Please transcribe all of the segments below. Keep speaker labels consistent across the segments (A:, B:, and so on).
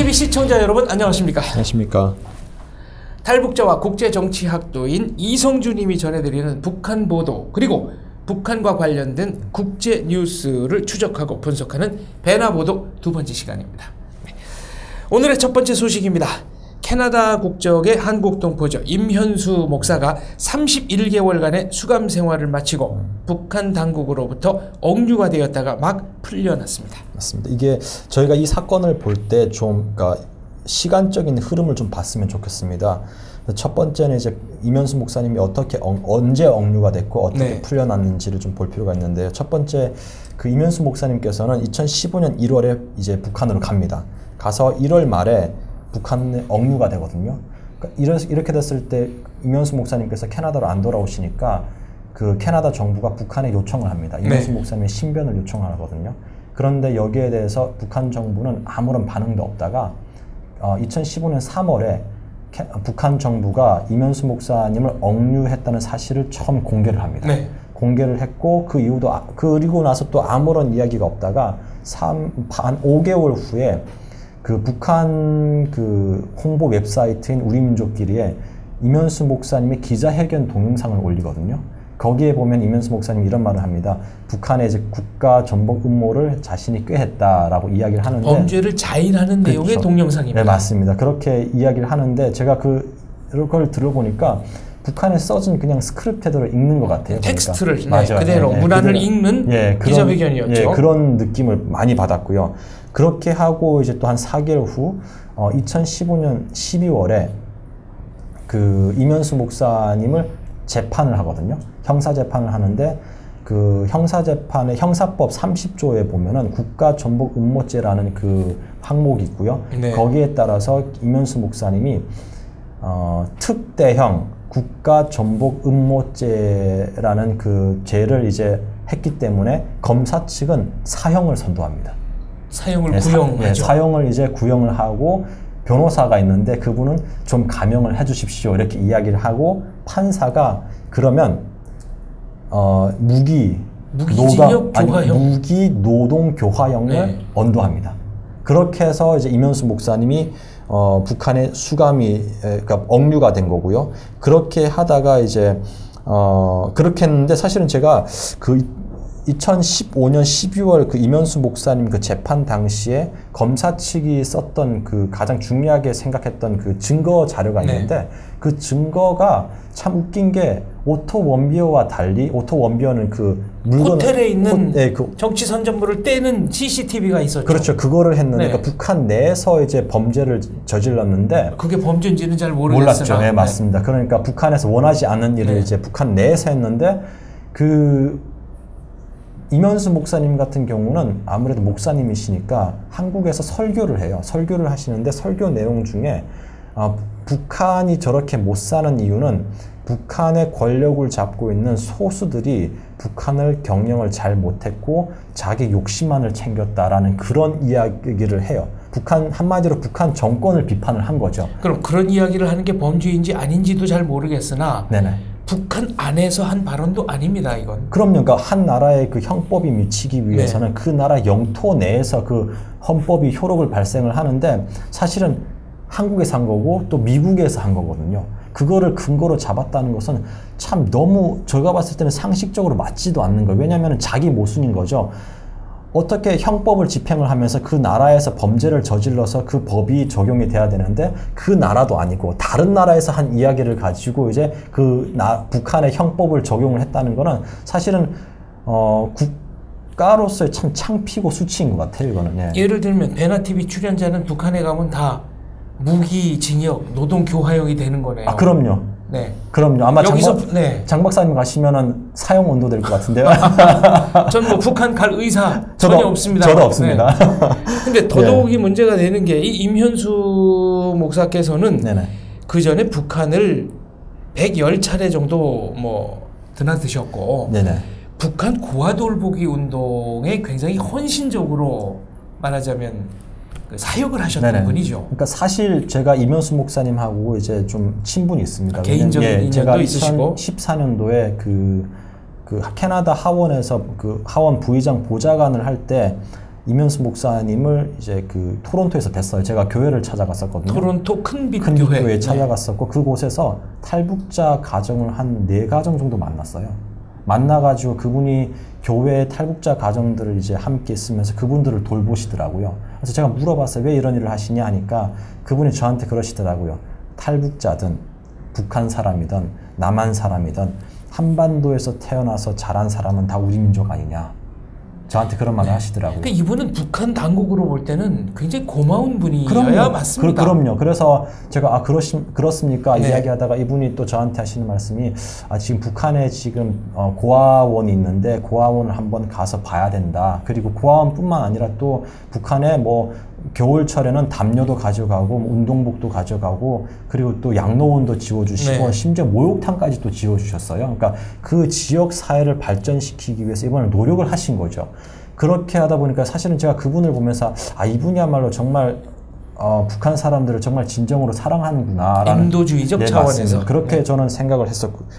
A: 베나TV 시청자 여러분 안녕하십니까?
B: 안녕하십니까?
A: 탈북자와 국제정치학도인 이성주님이 전해드리는 북한 보도 그리고 북한과 관련된 국제 뉴스를 추적하고 분석하는 베나보도 두 번째 시간입니다. 오늘의 첫 번째 소식입니다. 캐나다 국적의 한국 동포죠. 임현수 목사가 31개월간의 수감 생활을 마치고 북한 당국으로부터 억류가 되었다가 막 풀려났습니다.
B: 맞습니다. 이게 저희가 이 사건을 볼 때 좀 그러니까 시간적인 흐름을 좀 봤으면 좋겠습니다. 첫 번째는 이제 임현수 목사님이 어떻게 언제 억류가 됐고 어떻게 풀려났는지를 좀 볼 필요가 있는데요. 첫 번째 그 임현수 목사님께서는 2015년 1월에 이제 북한으로 갑니다. 가서 1월 말에 북한에 억류가 되거든요. 그러니까 이렇게 됐을 때 임현수 목사님께서 캐나다로 안 돌아오시니까 그 캐나다 정부가 북한에 요청을 합니다. 임현수 목사님의 신변을 요청하거든요. 그런데 여기에 대해서 북한 정부는 아무런 반응도 없다가 2015년 3월에 북한 정부가 임현수 목사님을 억류했다는 사실을 처음 공개를 합니다. 공개를 했고 그 이후도 그리고 나서 또 아무런 이야기가 없다가 한 5개월 후에 그 북한 그 홍보 웹사이트인 우리민족끼리에 임현수 목사님의 기자회견 동영상을 올리거든요. 거기에 보면 임현수 목사님이 이런 말을 합니다. 북한의 이제 국가 전복 음모를 자신이 꾀했다라고 이야기를 하는데
A: 범죄를 자인하는
B: 그렇죠.
A: 내용의 동영상입니다.
B: 네, 맞습니다. 그렇게 이야기를 하는데 제가 그걸 들어보니까 북한에 써진 그냥 스크립트대로 읽는 것 같아요.
A: 텍스트를
B: 맞아요.
A: 그대로 문안을 읽는 기자회견이었죠.
B: 그런 느낌을 많이 받았고요. 그렇게 하고 이제 또 한 4개월 후 2015년 12월에 그 임현수 목사님을 재판을 하거든요. 형사재판을 하는데 그 형사재판의 형사법 30조에 보면은 국가전복 음모죄라는 그 항목이 있고요. 거기에 따라서 임현수 목사님이 특대형 국가전복 음모죄라는 그 죄를 이제 했기 때문에 검사 측은 사형을 선고합니다.
A: 사형을 구형하죠.
B: 사형을 이제 구형을 하고 변호사가 있는데 그분은 좀 감형을 해주십시오 이렇게 이야기를 하고 판사가 그러면 무기 노동 교화형을 언도합니다. 그렇게 해서 이제 임현수 목사님이 북한에 수감이 그러니까 억류가 된 거고요. 그렇게 하다가 이제 그렇게 했는데 사실은 제가 그 2015년 12월 그 임현수 목사님 그 재판 당시에 검사 측이 썼던 그 가장 중요하게 생각했던 그 증거 자료가 있는데 그 증거가 참 웃긴 게 오토 원비어와 달리 오토 원비어는 그 물건
A: 호텔에 있는 정치 선전물을 떼는 CCTV가 있었죠.
B: 그렇죠. 그거를 했는데 그러니까 북한 내에서 이제 범죄를 저질렀는데
A: 그게 범죄인지는 잘 모르겠으나
B: 몰랐죠. 네, 맞습니다. 그러니까 북한에서 원하지 않는 일을 이제 북한 내에서 했는데 그 임현수 목사님 같은 경우는 아무래도 목사님이시니까 한국에서 설교를 해요. 설교를 하시는데 설교 내용 중에 북한이 저렇게 못 사는 이유는 북한의 권력을 잡고 있는 소수들이 북한을 경영을 잘 못했고 자기 욕심만을 챙겼다라는 그런 이야기를 해요. 한마디로 북한 정권을 비판을 한 거죠.
A: 그럼 그런 이야기를 하는 게 범죄인지 아닌지도 잘 모르겠으나 북한 안에서 한 발언도 아닙니다, 이건.
B: 그럼요. 그러니까 한 나라의 그 형법이 미치기 위해서는 그 나라 영토 내에서 그 헌법이 효력을 발생을 하는데 사실은 한국에서 한 거고 또 미국에서 한 거거든요. 그거를 근거로 잡았다는 것은 참 너무 제가 봤을 때는 상식적으로 맞지도 않는 거예요. 왜냐하면 자기 모순인 거죠. 어떻게 형법을 집행을 하면서 그 나라에서 범죄를 저질러서 그 법이 적용이 돼야 되는데 그 나라도 아니고 다른 나라에서 한 이야기를 가지고 이제 북한의 형법을 적용을 했다는 거는 사실은 국가로서의 참 창피고 수치인 것 같아요. 이거는.
A: 예를 들면 베나TV 출연자는 북한에 가면 다 무기 징역, 노동 교화형이 되는 거네요.
B: 그럼요. 그럼요. 아마 장 박사님 가시면은 사형 언도될 것 같은데요.
A: 전 뭐 북한 갈 의사 전혀 없습니다.
B: 저도 없습니다.
A: 근데 더더욱이 문제가 되는 게 이 임현수 목사께서는 그 전에 북한을 110차례 정도 뭐 드나드셨고 북한 고아돌보기 운동에 굉장히 헌신적으로 말하자면 사역을 하셨던 분이죠.
B: 그러니까 사실 제가 임현수 목사님하고 이제 좀 친분이 있습니다.
A: 개인적인 인연도
B: 제가
A: 있으시고
B: 2014년도에 그 캐나다 하원에서 그 하원 부의장 보좌관을 할 때 이면수 목사님을 이제 그 토론토에서 뵀어요. 제가 교회를 찾아갔었거든요.
A: 토론토 큰빛 교회에
B: 찾아갔었고 그곳에서 탈북자 가정을 한 4가정 정도 만났어요. 만나가지고 그분이 교회 탈북자 가정들을 이제 함께 있으면서 그분들을 돌보시더라고요. 그래서 제가 물어봤어요. 왜 이런 일을 하시냐 하니까 그분이 저한테 그러시더라고요. 탈북자든 북한 사람이든 남한 사람이든 한반도에서 태어나서 자란 사람은 다 우리 민족 아니냐. 저한테 그런 말을 하시더라고요.
A: 그러니까 이분은 북한 당국으로 볼 때는 굉장히 고마운 분이어야 맞습니다.
B: 그럼요. 그래서 제가 그렇습니까? 네. 이야기하다가 이분이 또 저한테 하시는 말씀이 지금 북한에 지금 고아원이 있는데 고아원을 한번 가서 봐야 된다. 그리고 고아원뿐만 아니라 또 북한에 뭐 겨울철에는 담요도 가져가고 운동복도 가져가고 그리고 또 양로원도 지어주시고 네. 심지어 목욕탕까지 또 지어주셨어요. 그러니까 그 지역 사회를 발전시키기 위해서 이번에 노력을 하신 거죠. 그렇게 하다 보니까 사실은 제가 그분을 보면서 이분이야말로 정말 북한 사람들을 정말 진정으로 사랑하는구나라는
A: 인도주의적 차원에서
B: 맞습니다. 그렇게 저는 생각을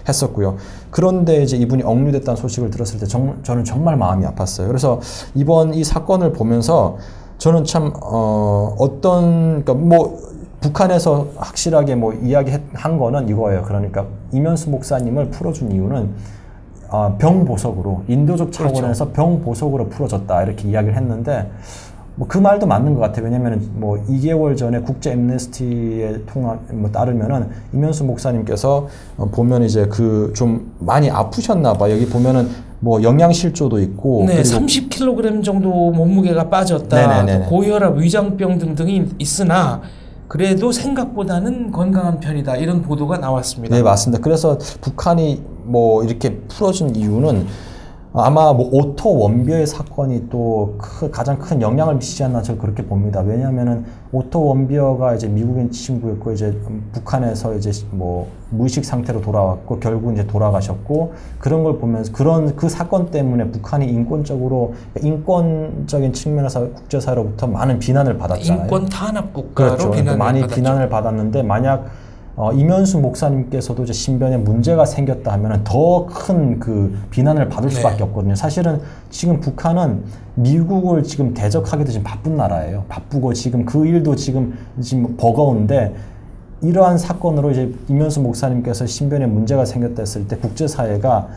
B: 했었고요. 그런데 이제 이분이 억류됐다는 소식을 들었을 때 저는 정말 마음이 아팠어요. 그래서 이번 이 사건을 보면서 저는 참 그러니까 뭐 북한에서 확실하게 뭐 이야기한 거는 이거예요. 그러니까 이면수 목사님을 풀어준 이유는 병보석으로 인도적 차원에서 그렇죠. 병보석으로 풀어줬다 이렇게 이야기를 했는데 뭐 그 말도 맞는 것 같아요. 왜냐면은 뭐 2개월 전에 국제 앰네스티에 따르면은 이면수 목사님께서 보면 이제 그 좀 많이 아프셨나 봐. 여기 보면은 뭐 영양실조도 있고
A: 네, 30kg 정도 몸무게가 빠졌다. 고혈압, 위장병 등등이 있으나 그래도 생각보다는 건강한 편이다. 이런 보도가 나왔습니다.
B: 네, 맞습니다. 그래서 북한이 뭐 이렇게 풀어준 이유는 아마 뭐 오토 원비어의 사건이 또 가장 큰 영향을 미치지 않나 저는 그렇게 봅니다. 왜냐하면은 오토 원비어가 이제 미국인 친구였고 이제 북한에서 이제 뭐 무의식 상태로 돌아왔고 결국 이제 돌아가셨고 그런 걸 보면서 그 사건 때문에 북한이 인권적인 측면에서 국제사회로부터 많은 비난을 받았잖아요.
A: 인권 탄압 국가로
B: 그렇죠.
A: 비난을
B: 많이
A: 받았죠.
B: 비난을 받았는데 만약 이면수 목사님께서도 이제 신변에 문제가 생겼다 하면은 더 큰 그 비난을 받을 수밖에 없거든요. 사실은 지금 북한은 미국을 지금 대적하기도 지금 바쁜 나라예요. 바쁘고 지금 그 일도 지금 버거운데 이러한 사건으로 이제 이면수 목사님께서 신변에 문제가 생겼다 했을 때 국제사회가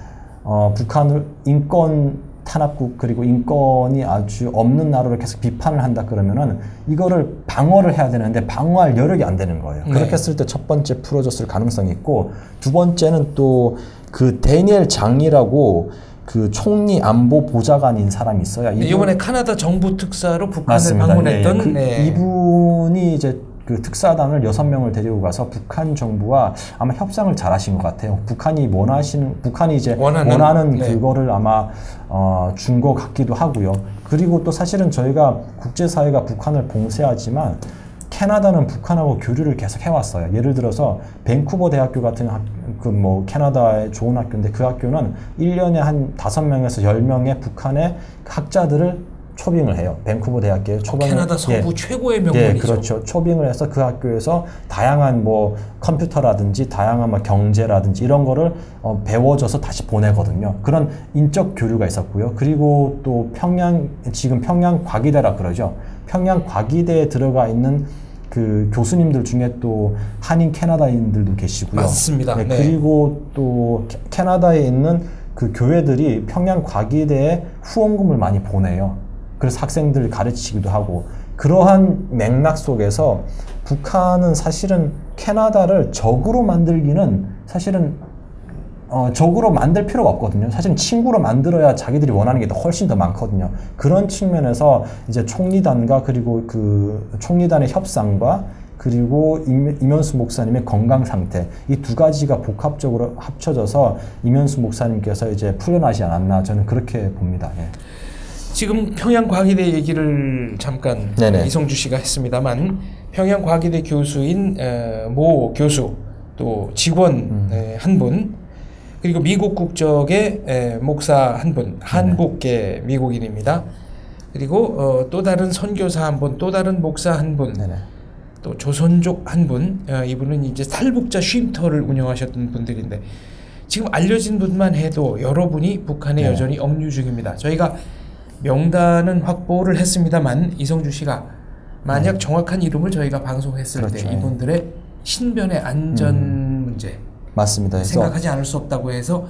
B: 북한을 인권 탄압국 그리고 인권이 아주 없는 나라로 계속 비판을 한다 그러면은 이거를 방어를 해야 되는데 방어할 여력이 안 되는 거예요. 그렇게 했을 때 첫 번째 풀어줬을 가능성이 있고 두 번째는 또 그 데니엘 장이라고 그 총리 안보 보좌관인 사람이 있어요.
A: 이번에 카나다 정부 특사로 북한을
B: 맞습니다.
A: 방문했던
B: 이분이 이제 그 특사단을 6명을 데리고 가서 북한 정부와 아마 협상을 잘 하신 것 같아요. 북한이 이제 원하는 그거를 아마 준 것 같기도 하고요. 그리고 또 사실은 저희가 국제사회가 북한을 봉쇄하지만 캐나다는 북한하고 교류를 계속 해왔어요. 예를 들어서 밴쿠버 대학교 같은 캐나다의 좋은 학교인데 그 학교는 1년에 한 5명에서 10명의 북한의 학자들을 초빙을 해요. 밴쿠버 대학교에
A: 캐나다 서부 최고의 명문이죠.
B: 그렇죠. 초빙을 해서 그 학교에서 다양한 뭐 컴퓨터라든지 다양한 뭐 경제라든지 이런 거를 배워줘서 다시 보내거든요. 그런 인적 교류가 있었고요. 그리고 또 지금 평양 과기대라 그러죠. 평양 과기대에 들어가 있는 그 교수님들 중에 또 한인 캐나다인들도 계시고요.
A: 맞습니다.
B: 그리고 또 캐나다에 있는 그 교회들이 평양 과기대에 후원금을 많이 보내요. 그래서 학생들 가르치기도 하고 그러한 맥락 속에서 북한은 사실은 캐나다를 적으로 만들기는 사실은 적으로 만들 필요가 없거든요. 사실은 친구로 만들어야 자기들이 원하는 게 훨씬 더 많거든요. 그런 측면에서 이제 총리단과 그리고 그 총리단의 협상과 그리고 이면수 목사님의 건강 상태 이 두 가지가 복합적으로 합쳐져서 이면수 목사님께서 이제 풀려나지 않았나 저는 그렇게 봅니다.
A: 지금 평양과기대 얘기를 잠깐 이성주 씨가 했습니다만 평양과기대 교수인 모 교수 또 직원 한 분 그리고 미국 국적의 목사 한 분 한국계 미국인입니다. 그리고 또 다른 선교사 한 분 또 다른 목사 한 분 또 조선족 한 분 이분은 이제 탈북자 쉼터를 운영하셨던 분들인데 지금 알려진 분만 해도 여러분이 북한에 여전히 억류 중입니다. 저희가 명단은 확보를 했습니다만 이성주 씨가 만약 정확한 이름을 저희가 방송했을
B: 그렇죠.
A: 때 이분들의 신변의 안전 문제
B: 맞습니다.
A: 생각하지 않을 수 없다고 해서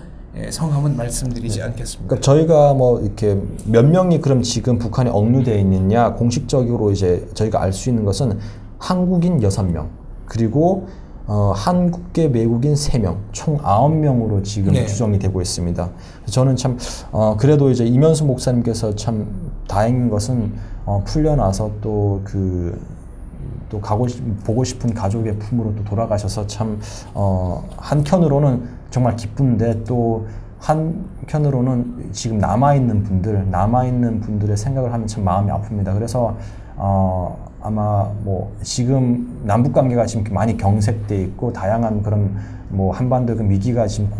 A: 성함은 말씀드리지 않겠습니다.
B: 그러니까 저희가 뭐 이렇게 몇 명이 그럼 지금 북한에 억류되어 있느냐 공식적으로 이제 저희가 알 수 있는 것은 한국인 6명 그리고 한국계 외국인 3명, 총 9명으로 지금 추정이 되고 있습니다. 저는 참 그래도 이제 이면수 목사님께서 참 다행인 것은 풀려나서 또 보고 싶은 가족의 품으로 또 돌아가셔서 참 한켠으로는 정말 기쁜데 또 한편으로는 지금 남아있는 분들의 생각을 하면 참 마음이 아픕니다. 그래서 아마 뭐 지금 남북 관계가 지금 많이 경색돼 있고 다양한 그런 뭐 한반도 그 위기가 지금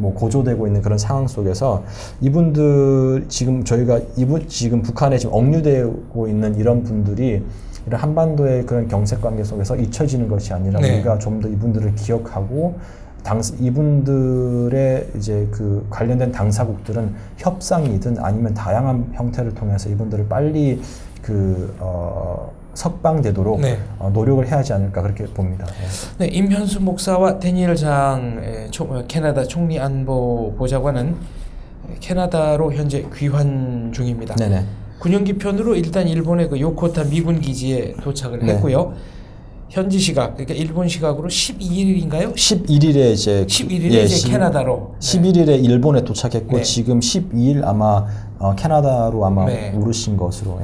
B: 고조되고 있는 그런 상황 속에서 이분들 지금 저희가 지금 북한에 지금 억류되고 있는 이런 분들이 이런 한반도의 그런 경색 관계 속에서 잊혀지는 것이 아니라 우리가 좀 더 이분들을 기억하고 이분들의 이제 그 관련된 당사국들은 협상이든 아니면 다양한 형태를 통해서 이분들을 빨리 석방되도록 노력을 해야 하지 않을까 그렇게 봅니다.
A: 네, 임현수 목사와 데니엘 장 캐나다 총리 안보 보좌관은 캐나다로 현재 귀환 중입니다.
B: 네네.
A: 군용기편으로 일단 일본의 그 요코타 미군 기지에 도착을 했고요. 현지 시각, 그러니까 일본 시각으로 12일인가요?
B: 11일에 이제
A: 11일에 이제 캐나다로
B: 11일에 일본에 도착했고 지금 12일 아마 캐나다로 아마 오르신 것으로.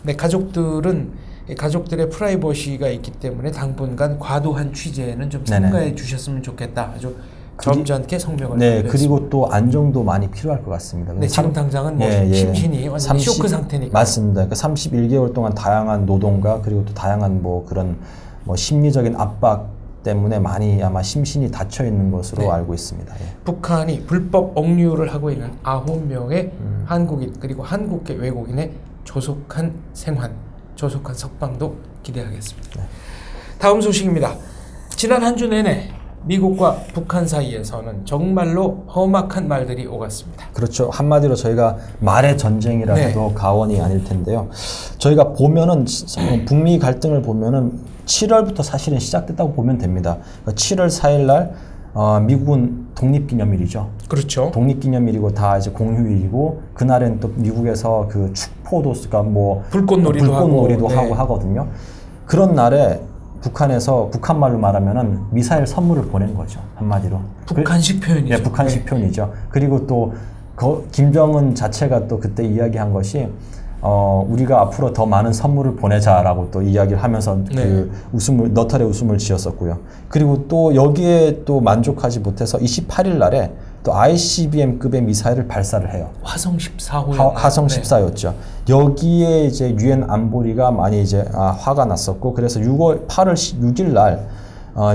A: 네, 가족들의 프라이버시가 있기 때문에 당분간 과도한 취재는 좀 삼가해 주셨으면 좋겠다. 아주 점잖게 성명을
B: 내렸습니다. 그리고 또 안정도 많이 필요할 것 같습니다.
A: 네, 지금 당장은 뭐 심신이 완전히 쇼크 상태니까.
B: 맞습니다. 그러니까 31개월 동안 다양한 노동과 그리고 또 다양한 뭐 그런 뭐 심리적인 압박 때문에 많이 아마 심신이 닫혀 있는 것으로 알고 있습니다.
A: 북한이 불법 억류를 하고 있는 9명의 한국인 그리고 한국계 외국인의 조속한 생還, 조속한 석방도 기대하겠습니다. 다음 소식입니다. 지난 한 주 내내 미국과 북한 사이에서는 정말로 험악한 말들이 오갔습니다.
B: 그렇죠. 한마디로 저희가 말의 전쟁이라 해도 과언이 아닐 텐데요. 저희가 보면은 북미 갈등을 보면은 7월부터 사실은 시작됐다고 보면 됩니다. 그러니까 7월 4일 날 미국은 독립기념일이죠.
A: 그렇죠.
B: 독립기념일이고 다 이제 공휴일이고 그날은 또 미국에서 그 축포도 그러니까 뭐
A: 불꽃놀이도
B: 하고 하거든요. 그런 날에 북한에서 북한말로 말하면은 미사일 선물을 보낸 거죠. 한마디로.
A: 북한식 표현이죠.
B: 네, 북한식 표현이죠. 그리고 또 김정은 자체가 또 그때 이야기한 것이 우리가 앞으로 더 많은 선물을 보내자라고 또 이야기를 하면서 그 너털의 웃음을 지었었고요. 그리고 또 여기에 또 만족하지 못해서 28일 날에 또 ICBM급의 미사일을 발사를 해요.
A: 화성 14호.
B: 화성 14였죠. 여기에 이제 유엔 안보리가 많이 이제 화가 났었고 그래서 8월 6일 날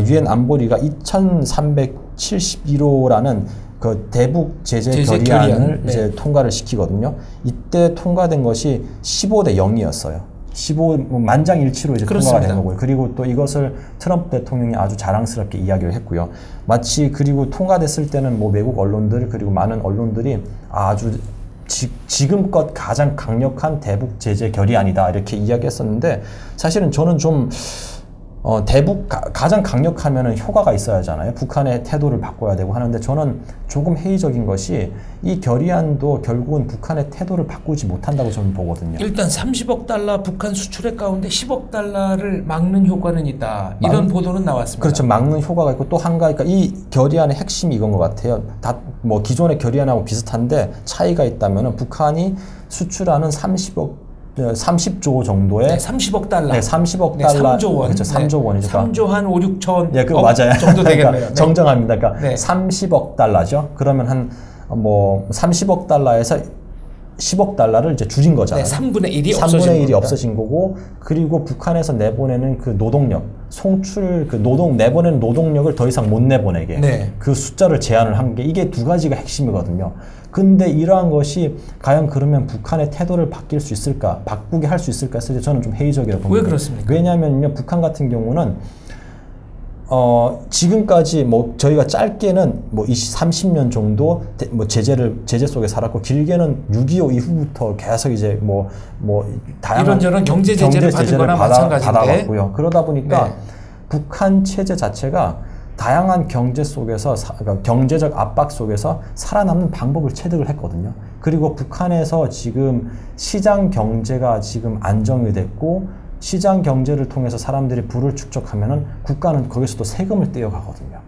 B: 유엔 안보리가 2371호라는 그 대북 제재 결의안을 이제 통과를 시키거든요. 이때 통과된 것이 15대 0이었어요. 만장일치로 이제 통과가 된 거고요. 그리고 또 이것을 트럼프 대통령이 아주 자랑스럽게 이야기를 했고요. 마치 그리고 통과됐을 때는 뭐 외국 언론들 그리고 많은 언론들이 아주 지금껏 가장 강력한 대북 제재 결의안이다 이렇게 이야기했었는데 사실은 저는 좀 가장 강력하면은 효과가 있어야 하잖아요. 북한의 태도를 바꿔야 되고 하는데 저는 조금 회의적인 것이 이 결의안도 결국은 북한의 태도를 바꾸지 못한다고 저는 보거든요.
A: 일단 30억 달러 북한 수출액 가운데 10억 달러를 막는 효과는 있다. 이런 보도는 나왔습니다.
B: 그렇죠. 막는 효과가 있고 또 한 가지, 그러니까 이 결의안의 핵심이 이건 것 같아요. 다 뭐 기존의 결의안하고 비슷한데 차이가 있다면은 북한이 수출하는 30조 정도의
A: 30억 달러.
B: 네, 30억 달러.
A: 3조 원.
B: 그렇죠. 3조 원이죠.
A: 3조 한 5, 6천
B: 그거 맞아요.
A: 정도 되겠네요.
B: 그러니까 정정합니다. 그러니까 30억 달러죠. 그러면 한 뭐 30억 달러에서 10억 달러를 이제 줄인 거잖아요.
A: 3분의 1이
B: 3분의 1이 없어진 거고 그리고 북한에서 내보내는 그 노동력, 내보내는 노동력을 더 이상 못 내보내게 그 숫자를 제한을 한 게 이게 두 가지가 핵심이거든요. 근데 이러한 것이 과연 그러면 북한의 태도를 바꾸게 할 수 있을까 했을 때 저는 좀 회의적이라고 봅니다.
A: 왜 그렇습니까?
B: 왜냐하면요, 북한 같은 경우는 지금까지 뭐 저희가 짧게는 뭐 30년 정도 제재 속에 살았고 길게는 6.25 이후부터 계속 이제 다양한
A: 이런저런 경제 제재를
B: 받아왔고요. 그러다 보니까 북한 체제 자체가 다양한 경제 속에서 그러니까 경제적 압박 속에서 살아남는 방법을 체득을 했거든요. 그리고 북한에서 지금 시장 경제가 지금 안정이 됐고 시장 경제를 통해서 사람들이 부를 축적하면은 국가는 거기서도 세금을 떼어가거든요.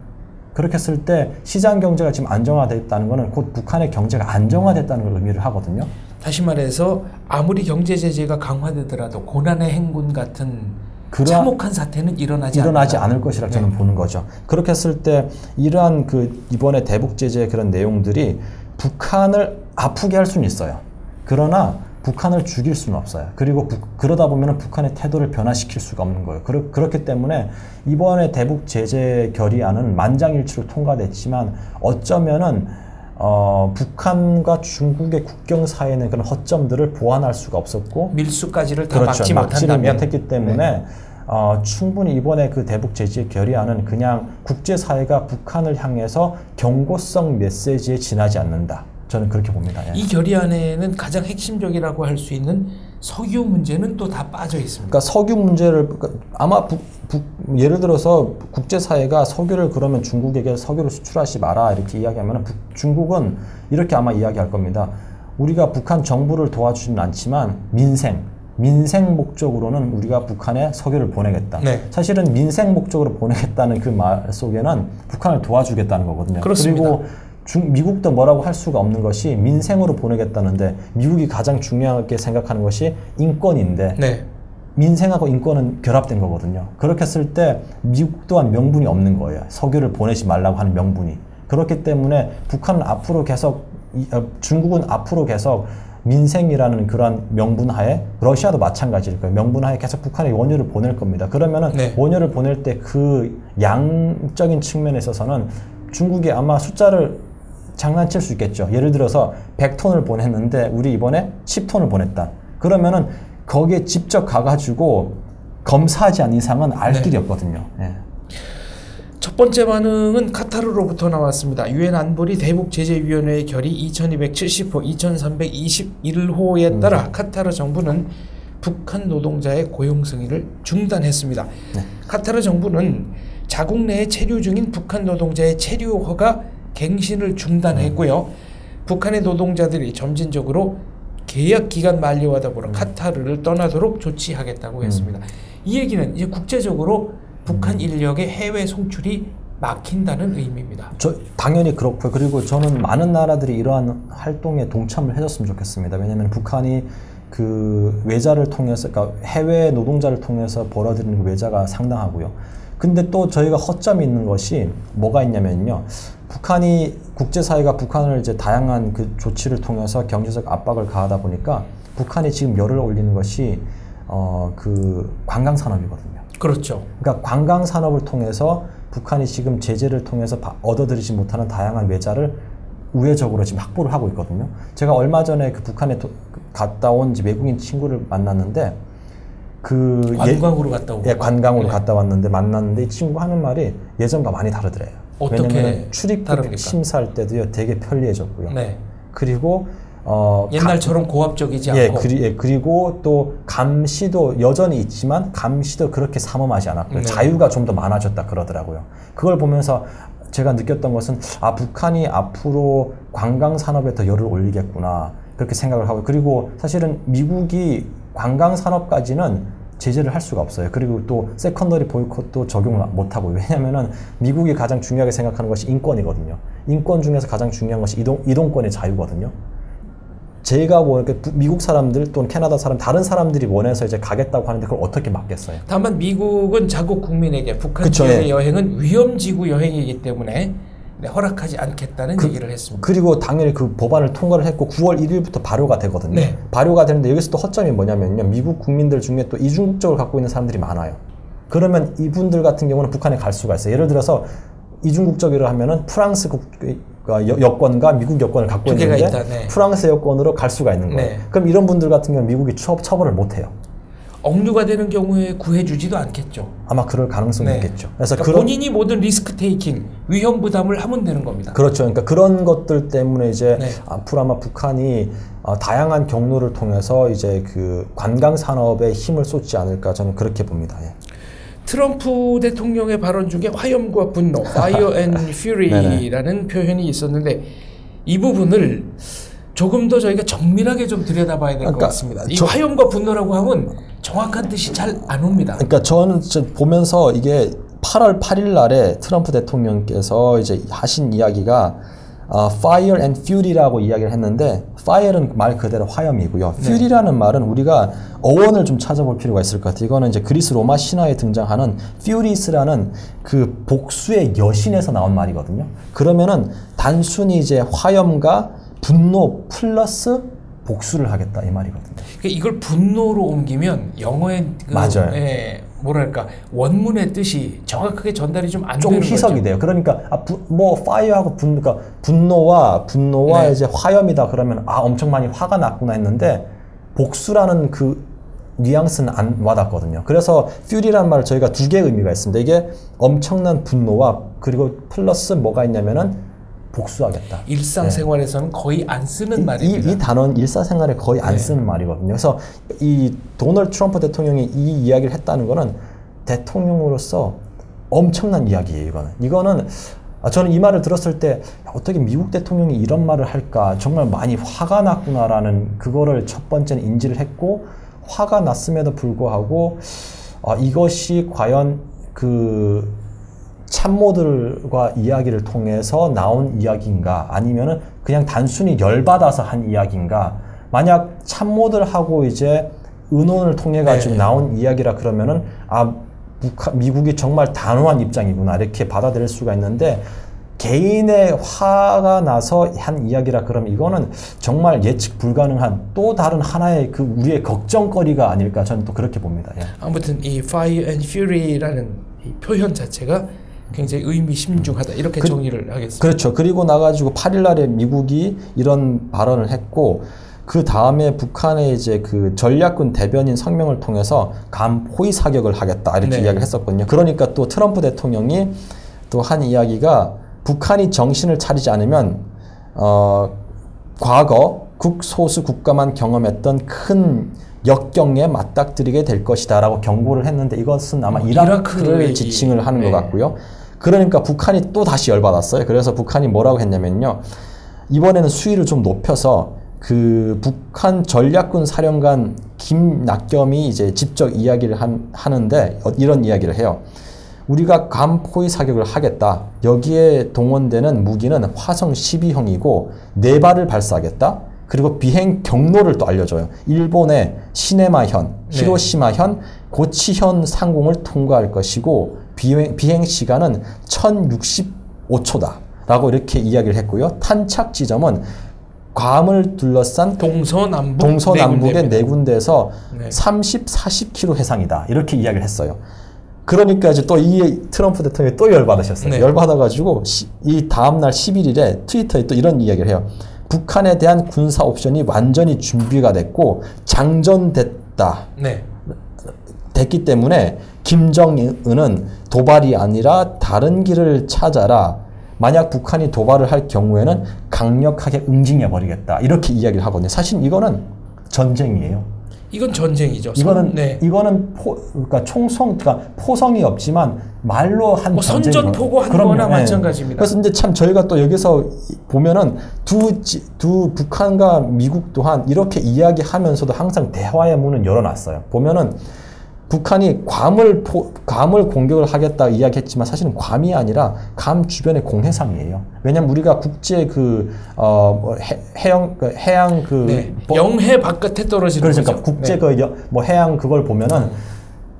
B: 그렇게 했을 때 시장 경제가 지금 안정화됐다는 것은 곧 북한의 경제가 안정화됐다는 걸 의미를 하거든요.
A: 다시 말해서 아무리 경제 제재가 강화되더라도 고난의 행군 같은 참혹한 사태는 일어나지
B: 않을 것이라 저는 보는 거죠. 그렇게 했을 때 이러한 이번에 대북 제재의 그런 내용들이 북한을 아프게 할 수는 있어요. 그러나 북한을 죽일 수는 없어요. 그리고 그러다 보면 북한의 태도를 변화시킬 수가 없는 거예요. 그렇기 때문에 이번에 대북 제재 결의안은 만장일치로 통과됐지만 어쩌면은 북한과 중국의 국경 사이에는 그런 허점들을 보완할 수가 없었고
A: 밀수까지를 다 막지를
B: 못했기 때문에 충분히 이번에 그 대북 제재 결의안은 그냥 국제사회가 북한을 향해서 경고성 메시지에 지나지 않는다. 저는 그렇게 봅니다.
A: 이 결의안에는 가장 핵심적이라고 할 수 있는 석유 문제는 또 다 빠져 있습니다.
B: 그러니까 석유 문제를 아마 예를 들어서 국제사회가 석유를 그러면 중국에게 석유를 수출하지 마라 이렇게 이야기하면 중국은 이렇게 아마 이야기할 겁니다. 우리가 북한 정부를 도와주지는 않지만 민생 목적으로는 우리가 북한에 석유를 보내겠다. 네. 사실은 민생 목적으로 보내겠다는 그 말 속에는 북한을 도와주겠다는 거거든요.
A: 그렇습니다.
B: 그리고 미국도 뭐라고 할 수가 없는 것이 민생으로 보내겠다는데 미국이 가장 중요하게 생각하는 것이 인권인데
A: 네.
B: 민생하고 인권은 결합된 거거든요. 그렇게 했을 때 미국 또한 명분이 없는 거예요. 석유를 보내지 말라고 하는 명분이. 그렇기 때문에 북한은 앞으로 계속 중국은 앞으로 계속 민생이라는 그러한 명분하에 러시아도 마찬가지일 거예요. 명분하에 계속 북한에 원유를 보낼 겁니다. 그러면은 원유를 보낼 때 그 양적인 측면에 있어서는 중국이 아마 숫자를 장난칠 수 있겠죠. 예를 들어서 100톤을 보냈는데 우리 이번에 10톤을 보냈다. 그러면은 거기에 직접 가가지고 검사하지 않은 이상은 알 길이 없거든요.
A: 첫 번째 반응은 카타르로부터 나왔습니다. 유엔 안보리 대북제재위원회의 결의 2270호 2321호에 따라 카타르 정부는 북한 노동자의 고용 승인을 중단했습니다. 카타르 정부는 자국 내에 체류 중인 북한 노동자의 체류 허가 갱신을 중단했고요. 북한의 노동자들이 점진적으로 계약 기간 만료와 더불어 카타르를 떠나도록 조치하겠다고 했습니다. 이 얘기는 이제 국제적으로 북한 인력의 해외 송출이 막힌다는 의미입니다.
B: 당연히 그렇고요. 그리고 저는 많은 나라들이 이러한 활동에 동참을 해줬으면 좋겠습니다. 왜냐하면 북한이 그 외자를 통해서, 그러니까 해외 노동자를 통해서 벌어들이는 그 외자가 상당하고요. 근데 또 저희가 허점이 있는 것이 뭐가 있냐면요. 국제사회가 북한을 이제 다양한 그 조치를 통해서 경제적 압박을 가하다 보니까 북한이 지금 열을 올리는 것이 그 관광산업이거든요.
A: 그렇죠.
B: 그러니까 관광산업을 통해서 북한이 지금 제재를 통해서 얻어들이지 못하는 다양한 외자를 우회적으로 지금 확보를 하고 있거든요. 제가 얼마 전에 그 북한에 갔다 온 외국인 친구를 만났는데
A: 관광으로 갔다 오고
B: 관광으로 갔다 왔는데 만났는데 이 친구 하는 말이 예전과 많이 다르더래요.
A: 어떻게
B: 출입국 심사할 때도요 되게 편리해졌고요. 그리고
A: 옛날처럼 고압적이지 않고
B: 그리고 또 감시도 여전히 있지만 감시도 그렇게 삼엄하지 않았고요. 자유가 좀 더 많아졌다 그러더라고요. 그걸 보면서 제가 느꼈던 것은 북한이 앞으로 관광 산업에 더 열을 올리겠구나 그렇게 생각을 하고, 그리고 사실은 미국이 관광 산업까지는 제재를 할 수가 없어요. 그리고 또 세컨더리 보이콧도 적용을 못하고, 왜냐면은 미국이 가장 중요하게 생각하는 것이 인권이거든요. 인권 중에서 가장 중요한 것이 이동권의 자유거든요. 제가 미국 사람들 또는 캐나다 사람, 다른 사람들이 원해서 이제 가겠다고 하는데 그걸 어떻게 막겠어요?
A: 다만 미국은 자국 국민에게 북한 지역의 여행은 위험지구 여행이기 때문에 허락하지 않겠다는 얘기를 했습니다.
B: 그리고 당연히 그 법안을 통과를 했고 9월 1일부터 발효가 되거든요. 발효가 되는데 여기서 또 허점이 뭐냐면요. 미국 국민들 중에 또 이중국적을 갖고 있는 사람들이 많아요. 그러면 이분들 같은 경우는 북한에 갈 수가 있어요. 예를 들어서 이중국적이라 하면은 프랑스 여권과 미국 여권을 갖고 있는데 프랑스 여권으로 갈 수가 있는 거예요. 그럼 이런 분들 같은 경우는 미국이 처벌을 못 해요.
A: 억류가 되는 경우에 구해주지도 않겠죠.
B: 아마 그럴 가능성이 있겠죠.
A: 그래서 그러니까 본인이 모든 리스크 테이킹, 위험 부담을 하면 되는 겁니다.
B: 그렇죠. 그러니까 그런 것들 때문에 이제 앞으로 아마 북한이 다양한 경로를 통해서 이제 그 관광 산업에 힘을 쏟지 않을까 저는 그렇게 봅니다. 예.
A: 트럼프 대통령의 발언 중에 화염과 분노, fire and fury라는 표현이 있었는데 이 부분을 조금 더 저희가 정밀하게 좀 들여다봐야 될 것 같습니다. 이 화염과 분노라고 하면 정확한 뜻이 잘 안 옵니다.
B: 그러니까 저는 보면서 이게 8월 8일 날에 트럼프 대통령께서 이제 하신 이야기가 fire and fury라고 이야기를 했는데 fire는 말 그대로 화염이고요. fury라는 말은 우리가 어원을 좀 찾아볼 필요가 있을 것 같아요. 이거는 이제 그리스 로마 신화에 등장하는 퓨리스라는 그 복수의 여신에서 나온 말이거든요. 그러면은 단순히 이제 화염과 분노 플러스 복수를 하겠다 이 말이거든요.
A: 그러니까 이걸 분노로 옮기면 영어의
B: 맞아요.
A: 뭐랄까 원문의 뜻이 정확하게 전달이 좀 안 되는 거죠.
B: 좀 희석이 돼요. 그러니까 뭐 파이어하고 그러니까 분노와 이제 화염이다 그러면 엄청 많이 화가 났구나 했는데 복수라는 그 뉘앙스는 안 와닿거든요. 그래서 퓨리라는 말을 저희가 두 개의 의미가 있습니다. 이게 엄청난 분노와 그리고 플러스 뭐가 있냐면은 복수하겠다.
A: 일상생활에서는 거의 안 쓰는 말입니다.
B: 이 단어는 일상생활에 거의 안 쓰는 말이거든요. 그래서 이 도널드 트럼프 대통령이 이 이야기를 했다는 거는 대통령으로서 엄청난 이야기예요. 이거는 저는 이 말을 들었을 때 어떻게 미국 대통령이 이런 말을 할까 정말 많이 화가 났구나라는 그거를 첫 번째는 인지를 했고 화가 났음에도 불구하고 이것이 과연 그 참모들과 이야기를 통해서 나온 이야기인가 아니면은 그냥 단순히 열받아서 한 이야기인가. 만약 참모들하고 이제 의논을 통해 가지고 나온 이야기라 그러면은 미국이 정말 단호한 입장이구나 이렇게 받아들일 수가 있는데 개인의 화가 나서 한 이야기라 그러면 이거는 정말 예측 불가능한 또 다른 하나의 그 우리의 걱정거리가 아닐까 저는 또 그렇게 봅니다. 예.
A: 아무튼 이 fire and fury라는 이 표현 자체가 굉장히 의미심중하다 이렇게 정의를 하겠습니다.
B: 그렇죠. 그리고 나가지고 8일 날에 미국이 이런 발언을 했고 그 다음에 북한의 이제 그 전략군 대변인 성명을 통해서 감 포위 사격을 하겠다 이렇게 이야기를 했었거든요. 그러니까 또 트럼프 대통령이 또 한 이야기가 북한이 정신을 차리지 않으면 과거 극소수 국가만 경험했던 큰 역경에 맞닥뜨리게 될 것이다 라고 경고를 했는데 이것은 아마 이라크를 지칭을 하는 것 같고요. 그러니까 북한이 또 다시 열받았어요. 그래서 북한이 뭐라고 했냐면요. 이번에는 수위를 좀 높여서 그 북한 전략군 사령관 김낙겸이 이제 직접 이야기를 하는데 이런 이야기를 해요. 우리가 감 포위 사격을 하겠다. 여기에 동원되는 무기는 화성 12형이고 4발을 발사하겠다. 그리고 비행 경로를 또 알려줘요. 일본의 시네마현, 히로시마현, 고치현 상공을 통과할 것이고 비행 시간은 1065초다 라고 이렇게 이야기를 했고요. 탄착 지점은 괌을 둘러싼 동서남북의 4군데에서 30, 40km 해상이다 이렇게 이야기를 했어요. 그러니까 이제 또 이 트럼프 대통령이 또 열받으셨어요. 열받아가지고 이 다음날 11일에 트위터에 또 이런 이야기를 해요. 북한에 대한 군사 옵션이 완전히 준비가 됐고 장전됐다. 됐기 때문에 김정은은 도발이 아니라 다른 길을 찾아라. 만약 북한이 도발을 할 경우에는 강력하게 응징해버리겠다. 이렇게 이야기를 하거든요. 사실 이거는 전쟁이에요.
A: 이건 전쟁이죠.
B: 이거는 그러니까 그러니까 포성이 없지만 말로 한
A: 뭐 선전포고 한 거나 마찬가지입니다.
B: 그래서 근데 참 저희가 또 여기서 보면은 두 북한과 미국 또한 이렇게 이야기하면서도 항상 대화의 문은 열어놨어요. 보면은 북한이 괌을 공격을 하겠다 이야기했지만 사실은 괌이 아니라 괌 주변의 공해상이에요. 왜냐면 우리가 국제 해양
A: 영해 바깥에 떨어지는 거죠.
B: 그러니까 국제 해양 그걸 보면은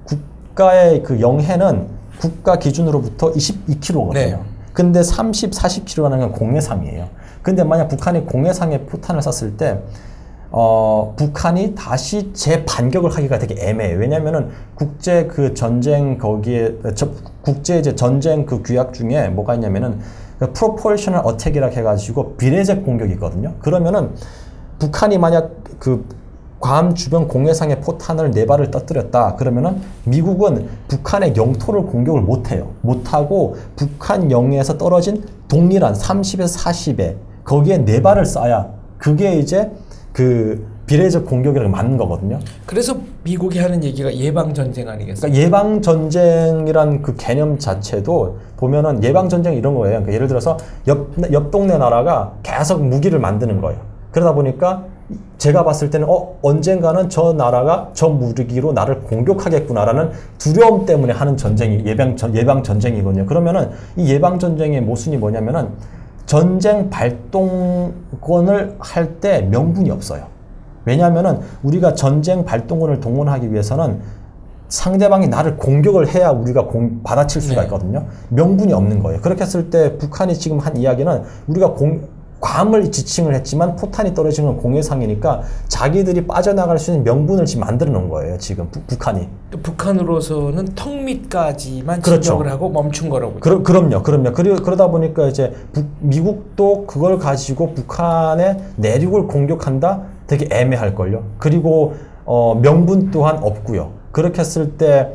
B: 국가의 그 영해는 국가 기준으로부터 22km거든요. 근데 30, 40km라는 건 공해상이에요. 근데 만약 북한이 공해상에 포탄을 쐈을 때 북한이 다시 재반격을 하기가 되게 애매해요. 왜냐면은 국제 그 전쟁 국제 이제 전쟁 그 규약 중에 뭐가 있냐면은 프로포셔널 어택이라고 해가지고 비례적 공격이거든요. 그러면은 북한이 만약 그 괌 주변 공해상에 포탄을 4발을 떠뜨렸다. 그러면은 미국은 북한의 영토를 공격을 못해요. 못하고 북한 영해에서 떨어진 동일한 30에서 40에 거기에 4발을 쏴야 그게 이제 그 비례적 공격이라고 맞는 거거든요.
A: 그래서 미국이 하는 얘기가 예방전쟁 아니겠어요?
B: 그러니까 예방전쟁이란 그 개념 자체도 보면은 예방전쟁 이런 거예요. 그러니까 예를 들어서 옆 동네 나라가 계속 무기를 만드는 거예요. 그러다 보니까 제가 봤을 때는 언젠가는 저 나라가 저 무기로 나를 공격하겠구나라는 두려움 때문에 하는 전쟁이 예방전쟁이거든요. 그러면은 이 예방전쟁의 모순이 뭐냐면은 전쟁 발동권을 할 때 명분이 없어요. 왜냐하면은 우리가 전쟁 발동권을 동원하기 위해서는 상대방이 나를 공격을 해야 우리가 받아칠 수가 있거든요. 명분이 없는 거예요. 그렇게 했을 때 북한이 지금 한 이야기는 우리가 괌을 지칭을 했지만 포탄이 떨어지는 건 공해상이니까 자기들이 빠져나갈 수 있는 명분을 지금 만들어 놓은 거예요. 지금 북한이.
A: 북한으로서는 턱 밑까지만
B: 그렇죠.
A: 진격을 하고 멈춘 거라고요.
B: 그럼요. 그러다 보니까 이제 미국도 그걸 가지고 북한의 내륙을 공격한다? 되게 애매할걸요. 그리고 명분 또한 없고요. 그렇게 했을 때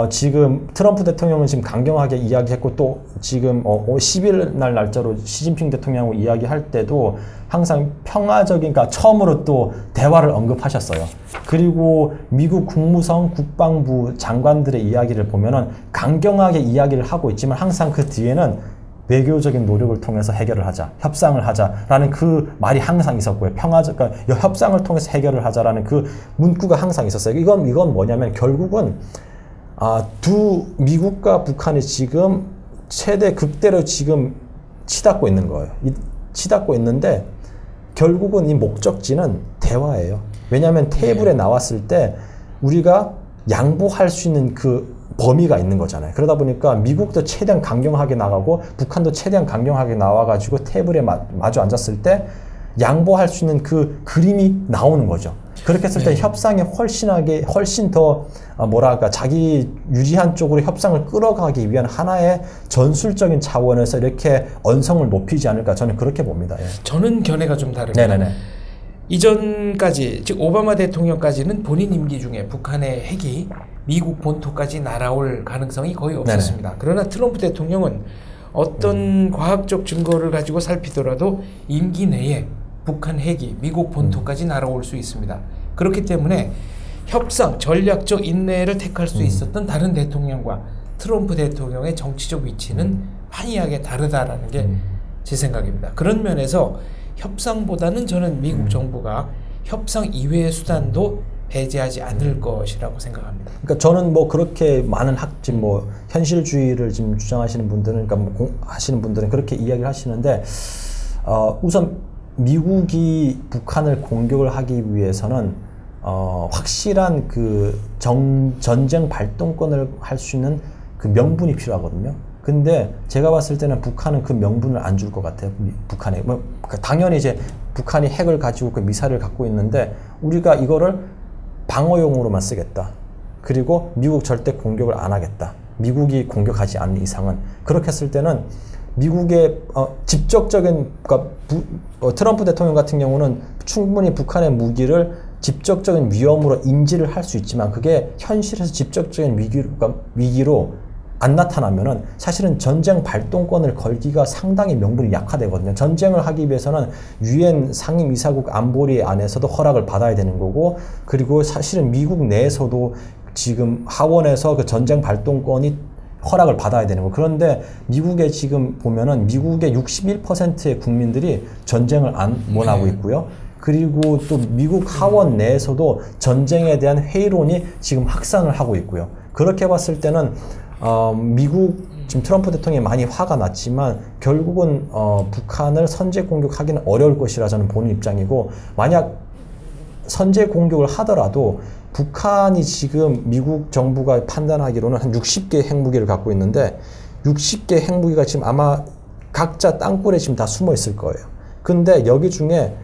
B: 지금 트럼프 대통령은 지금 강경하게 이야기했고 또 지금 10일 날 날짜로 시진핑 대통령하고 이야기할 때도 항상 평화적인, 그러니까 처음으로 또 대화를 언급하셨어요. 그리고 미국 국무성 국방부 장관들의 이야기를 보면은 강경하게 이야기를 하고 있지만 항상 그 뒤에는 외교적인 노력을 통해서 해결을 하자, 협상을 하자라는 그 말이 항상 있었고요. 그러니까 협상을 통해서 해결을 하자라는 그 문구가 항상 있었어요. 이건 뭐냐면 결국은 미국과 북한이 지금 최대 극대로 지금 치닫고 있는 거예요. 치닫고 있는데 결국은 이 목적지는 대화예요. 왜냐하면 테이블에 나왔을 때 우리가 양보할 수 있는 그 범위가 있는 거잖아요. 그러다 보니까 미국도 최대한 강경하게 나가고 북한도 최대한 강경하게 나와가지고 테이블에 마주 앉았을 때 양보할 수 있는 그 그림이 나오는 거죠. 그렇게 했을 때 협상에 훨씬 더 자기 유리한 쪽으로 협상을 끌어가기 위한 하나의 전술적인 차원에서 이렇게 언성을 높이지 않을까 저는 그렇게 봅니다. 예.
A: 저는 견해가 좀 다릅니다.
B: 네네네.
A: 이전까지 즉 오바마 대통령까지는 본인 임기 중에 북한의 핵이 미국 본토까지 날아올 가능성이 거의 없었습니다. 네네. 그러나 트럼프 대통령은 어떤 과학적 증거를 가지고 살피더라도 임기 내에 북한 핵이 미국 본토까지 날아올 수 있습니다. 그렇기 때문에 협상, 전략적 인내를 택할 수 있었던 다른 대통령과 트럼프 대통령의 정치적 위치는 환희하게 다르다라는 게 제 생각입니다. 그런 면에서 협상보다는 저는 미국 정부가 협상 이외의 수단도 배제하지 않을 것이라고 생각합니다.
B: 그러니까 저는 뭐 그렇게 많은 현실주의를 지금 주장하시는 분들은, 그러니까 하시는 분들은 그렇게 이야기를 하시는데, 우선 미국이 북한을 공격을 하기 위해서는 확실한 그 전쟁 발동권을 할 수 있는 그 명분이 필요하거든요. 근데 제가 봤을 때는 북한은 그 명분을 안 줄 것 같아요. 북한에 당연히 이제 북한이 핵을 가지고 그 미사일을 갖고 있는데 우리가 이거를 방어용으로만 쓰겠다. 그리고 미국 절대 공격을 안 하겠다. 미국이 공격하지 않는 이상은. 그렇게 했을 때는 미국의 직접적인, 그러니까 트럼프 대통령 같은 경우는 충분히 북한의 무기를 직접적인 위험으로 인지를 할 수 있지만 그게 현실에서 직접적인 위기로 안 나타나면은 사실은 전쟁 발동권을 걸기가 상당히 명분이 약화되거든요. 전쟁을 하기 위해서는 유엔 상임이사국 안보리 안에서도 허락을 받아야 되는 거고, 그리고 사실은 미국 내에서도 지금 하원에서 그 전쟁 발동권이 허락을 받아야 되는 거. 그런데 미국에 지금 보면은 미국의 61%의 국민들이 전쟁을 안 원하고 있고요. 그리고 또 미국 하원 내에서도 전쟁에 대한 회의론이 지금 확산을 하고 있고요. 그렇게 봤을 때는 미국 지금 트럼프 대통령이 많이 화가 났지만 결국은 북한을 선제 공격하기는 어려울 것이라 저는 보는 입장이고, 만약 선제 공격을 하더라도 북한이 지금 미국 정부가 판단하기로는 한 60개 핵무기를 갖고 있는데 60개 핵무기가 지금 아마 각자 땅굴에 지금 다 숨어 있을 거예요. 근데 여기 중에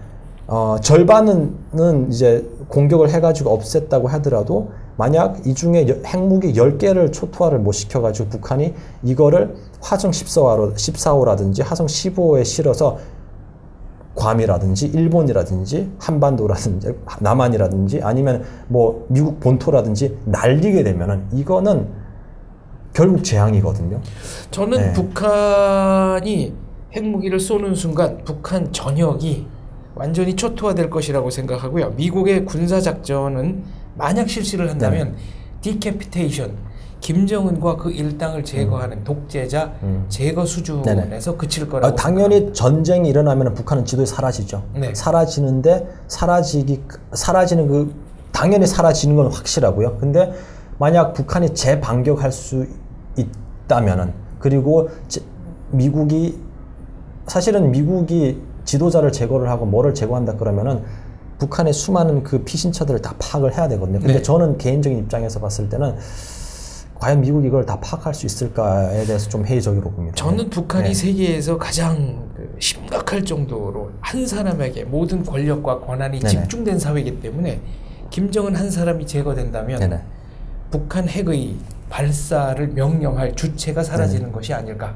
B: 절반은 이제 공격을 해가지고 없앴다고 하더라도 만약 이 중에 핵무기 10개를 초토화를 못 시켜가지고 북한이 이거를 화성 14호라든지 화성 15호에 실어서 괌이라든지 일본이라든지 한반도라든지 남한이라든지 아니면 뭐 미국 본토라든지 날리게 되면은 이거는 결국 재앙이거든요.
A: 저는 네. 북한이 핵무기를 쏘는 순간 북한 전역이 완전히 초토화될 것이라고 생각하고요. 미국의 군사작전은 만약 실시를 한다면 디캐피테이션, 김정은과 그 일당을 제거하는 독재자 제거 수준에서 그칠 거라고
B: 당연히 생각합니다. 전쟁이 일어나면 북한은 지도에 사라지죠. 네. 사라지는데 사라지는 그 당연히 사라지는 건 확실하고요. 근데 만약 북한이 재반격할 수 있다면은 그리고 사실은 미국이 지도자를 제거를 하고 뭐를 제거한다 그러면은 북한의 수많은 그 피신처들을 다 파악을 해야 되거든요. 근데 네. 저는 개인적인 입장에서 봤을 때는 과연 미국이 이걸 다 파악할 수 있을까에 대해서 좀 회의적으로 봅니다.
A: 저는 북한이 네. 세계에서 가장 심각할 정도로 한 사람에게 모든 권력과 권한이 네네. 집중된 사회이기 때문에 김정은 한 사람이 제거된다면 네네. 북한 핵의 발사를 명령할 주체가 사라지는 네네. 것이 아닐까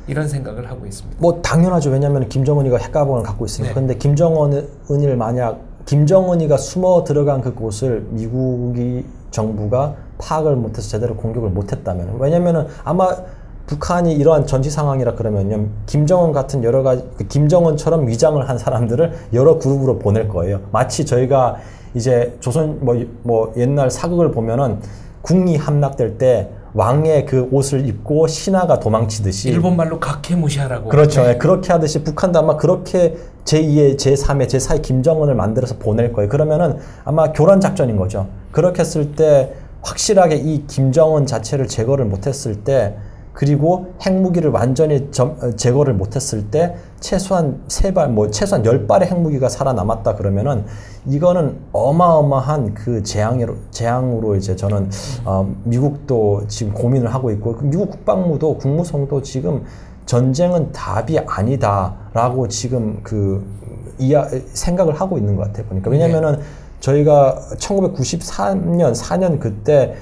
A: 이런 생각을 하고 있습니다.
B: 뭐 당연하죠. 왜냐하면 김정은이가 핵가방을 갖고 있으니까. 그런데 네. 김정은을 만약 김정은이가 숨어 들어간 그곳을 미국이 정부가 파악을 못해서 제대로 공격을 못했다면, 왜냐면은 아마 북한이 이러한 전시 상황이라 그러면요, 김정은 같은 여러 가지 김정은처럼 위장을 한 사람들을 여러 그룹으로 보낼 거예요. 마치 저희가 이제 조선 뭐 옛날 사극을 보면은 궁이 함락될 때 왕의 그 옷을 입고 신하가 도망치듯이
A: 일본 말로 각해무시하라고
B: 그렇죠. 네. 그렇게 하듯이 북한도 아마 그렇게 제2의 제3의 제4의 김정은을 만들어서 보낼 거예요. 그러면은 아마 교란 작전인 거죠. 그렇게 했을 때 확실하게 이 김정은 자체를 제거를 못했을 때, 그리고 핵무기를 완전히 제거를 못했을 때 최소한 3발, 최소한 10발의 핵무기가 살아남았다 그러면은 이거는 어마어마한 그 재앙으로 이제 저는 미국도 지금 고민을 하고 있고, 미국 국방부도 국무성도 지금 전쟁은 답이 아니다라고 지금 생각을 하고 있는 것 같아요. 보니까. 왜냐면은 저희가 1993년 4년 그때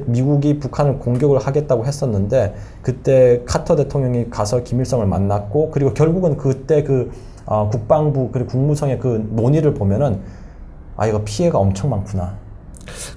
B: 미국이 북한을 공격을 하겠다고 했었는데, 그때 카터 대통령이 가서 김일성을 만났고, 그리고 결국은 그때 국방부 그리고 국무성의 그 논의를 보면은 이거 피해가 엄청 많구나.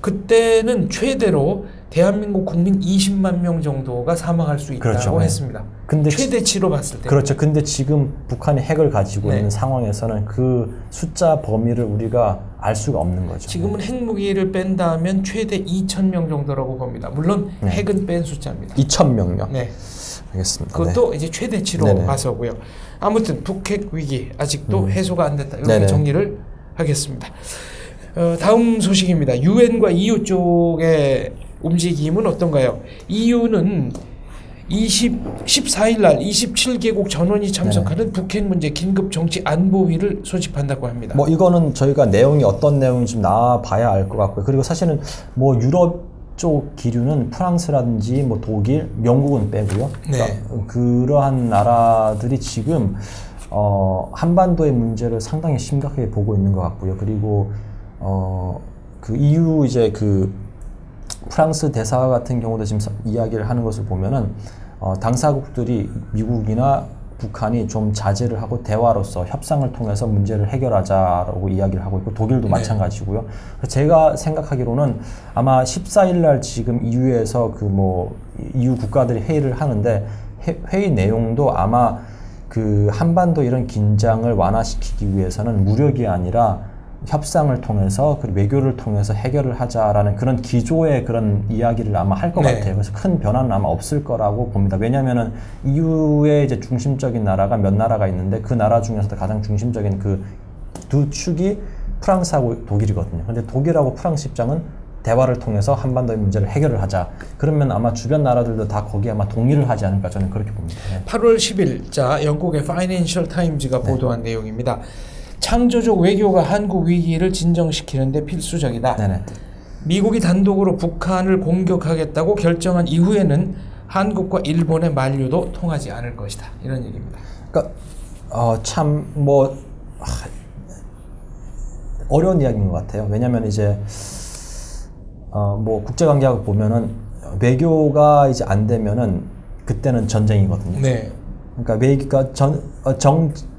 A: 그때는 최대로 대한민국 국민 20만 명 정도가 사망할 수 있다고 그렇죠. 했습니다. 근데 최대치로 봤을 때.
B: 그렇죠. 근데 지금 북한이 핵을 가지고 네. 있는 상황에서는 그 숫자 범위를 우리가 알 수가 없는 거죠.
A: 지금은
B: 네.
A: 핵무기를 뺀다면 최대 2,000명 정도라고 봅니다. 물론 네. 핵은 뺀 숫자입니다.
B: 2,000명요?
A: 네.
B: 알겠습니다.
A: 그것도
B: 네.
A: 이제 최대치로 봐서고요. 아무튼 북핵 위기 아직도 해소가 안 됐다. 이렇게 네네. 정리를 하겠습니다. 다음 소식입니다. 유엔과 EU 쪽의 움직임은 어떤가요? EU는 14일 날 27개국 전원이 참석하는 네. 북핵 문제 긴급 정치 안보위를 소집한다고 합니다.
B: 이거는 저희가 내용이 어떤 내용인지 좀 나와봐야 알 것 같고요. 그리고 사실은 유럽 쪽 기류는 프랑스라든지 독일, 영국은 빼고요.
A: 네.
B: 그러한 나라들이 지금 한반도의 문제를 상당히 심각하게 보고 있는 것 같고요. 그리고 EU 이제 프랑스 대사 같은 경우도 지금 이야기를 하는 것을 보면은 당사국들이 미국이나 북한이 좀 자제를 하고 대화로서 협상을 통해서 문제를 해결하자라고 이야기를 하고 있고, 독일도 네. 마찬가지고요. 제가 생각하기로는 아마 14일 날 지금 EU에서 EU 국가들이 회의를 하는데, 회의 내용도 아마 한반도 이런 긴장을 완화시키기 위해서는 무력이 아니라 협상을 통해서 그리고 외교를 통해서 해결을 하자라는 그런 기조의 그런 이야기를 아마 할 것 네. 같아요. 그래서 큰 변화는 아마 없을 거라고 봅니다. 왜냐하면은 EU의 이제 중심적인 나라가 몇 나라가 있는데, 그 나라 중에서도 가장 중심적인 두 축이 프랑스하고 독일이거든요. 근데 독일하고 프랑스 입장은 대화를 통해서 한반도의 문제를 해결을 하자. 그러면 아마 주변 나라들도 다 거기에 아마 동의를 하지 않을까, 저는 그렇게 봅니다. 네.
A: 8월 10일 자 영국의 파이낸셜 타임즈가 보도한 내용입니다. 창조적 외교가 한국 위기를 진정시키는 데 필수적이다.
B: 네네.
A: 미국이 단독으로 북한을 공격하겠다고 결정한 이후에는 한국과 일본의 만류도 통하지 않을 것이다. 이런 얘기입니다.
B: 그러니까 어려운 이야기인 것 같아요. 왜냐하면 이제 국제관계학을 보면은 외교가 이제 안 되면은 그때는 전쟁이거든요.
A: 네.
B: 그러니까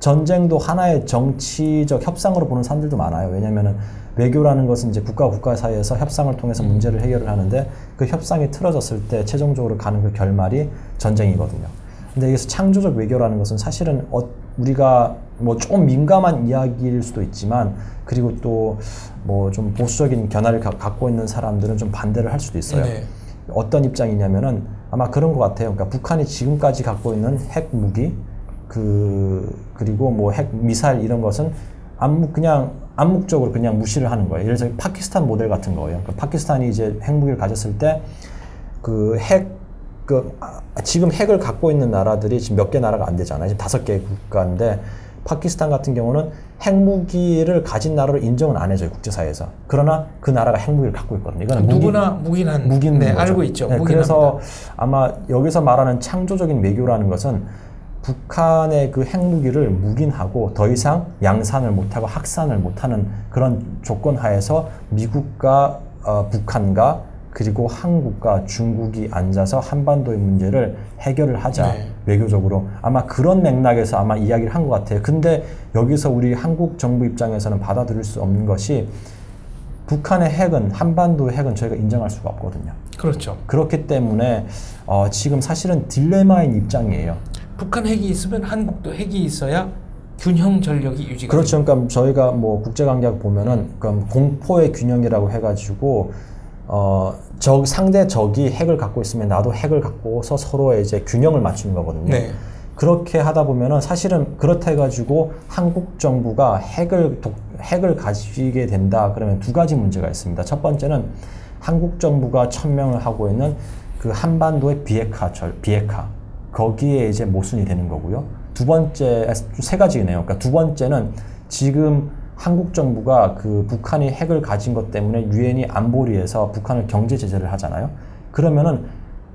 B: 전쟁도 하나의 정치적 협상으로 보는 사람들도 많아요. 왜냐면은 외교라는 것은 이제 국가와 국가 사이에서 협상을 통해서 문제를 해결을 하는데 그 협상이 틀어졌을 때 최종적으로 가는 그 결말이 전쟁이거든요. 근데 여기서 창조적 외교라는 것은 사실은 우리가 뭐 좀 민감한 이야기일 수도 있지만 그리고 또 뭐 좀 보수적인 견해를 갖고 있는 사람들은 좀 반대를 할 수도 있어요. 네. 어떤 입장이냐면은 아마 그런 것 같아요. 그러니까 북한이 지금까지 갖고 있는 핵 무기 그리고 뭐 핵 미사일 이런 것은 암묵적으로 그냥 무시를 하는 거예요. 예를 들어 파키스탄 모델 같은 거예요. 그러니까 파키스탄이 이제 핵무기를 가졌을 때 지금 핵을 갖고 있는 나라들이 지금 몇 개 나라가 안 되잖아요. 지금 5개 국가인데 파키스탄 같은 경우는 핵무기를 가진 나라로 인정은 안 해줘요. 국제사회에서. 그러나 그 나라가 핵무기를 갖고 있거든요. 이거는
A: 누구나 무기는 네, 알고 있죠.
B: 네, 그래서 아마 여기서 말하는 창조적인 외교라는 것은 북한의 그 핵무기를 묵인하고 더 이상 양산을 못하고 확산을 못하는 그런 조건 하에서 미국과 북한과 그리고 한국과 중국이 앉아서 한반도의 문제를 해결을 하자. 네. 외교적으로. 아마 그런 맥락에서 아마 이야기를 한 것 같아요. 근데 여기서 우리 한국 정부 입장에서는 받아들일 수 없는 것이 북한의 핵은, 한반도의 핵은 저희가 인정할 수가 없거든요.
A: 그렇죠.
B: 그렇기 때문에 지금 사실은 딜레마인 입장이에요.
A: 북한 핵이 있으면 한국도 핵이 있어야 균형 전력이 유지가
B: 그렇죠. 됩니다. 그러니까 저희가 뭐 국제관계학 보면은 공포의 균형이라고 해가지고 상대 적이 핵을 갖고 있으면 나도 핵을 갖고서 서로의 이제 균형을 맞추는 거거든요. 네. 그렇게 하다 보면은 사실은 그렇다 해가지고 한국 정부가 핵을 가지게 된다 그러면 두 가지 문제가 있습니다. 첫 번째는 한국 정부가 천명을 하고 있는 그 한반도의 비핵화 거기에 이제 모순이 되는 거고요. 세 가지네요. 그러니까 두 번째는 지금 한국 정부가 그 북한이 핵을 가진 것 때문에 유엔이 안보리에서 북한을 경제 제재를 하잖아요. 그러면은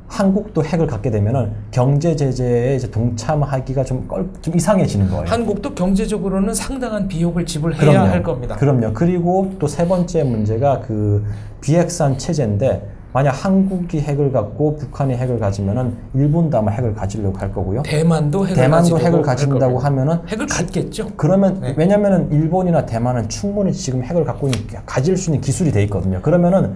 B: 한국도 핵을 갖게 되면은 경제 제재에 이제 동참하기가 좀 이상해지는 거예요.
A: 한국도 경제적으로는 상당한 비용을 지불해야 할 겁니다.
B: 그럼요. 그리고 또 세 번째 문제가 그 비핵산 체제인데 만약 한국이 핵을 갖고 북한이 핵을 가지면은 일본도 아마 핵을 가지려고 할 거고요.
A: 대만도
B: 핵을 가진다고 하면은
A: 핵을 갖겠죠.
B: 그러면 네. 왜냐면은 일본이나 대만은 충분히 지금 핵을 가질 수 있는 기술이 돼 있거든요. 그러면은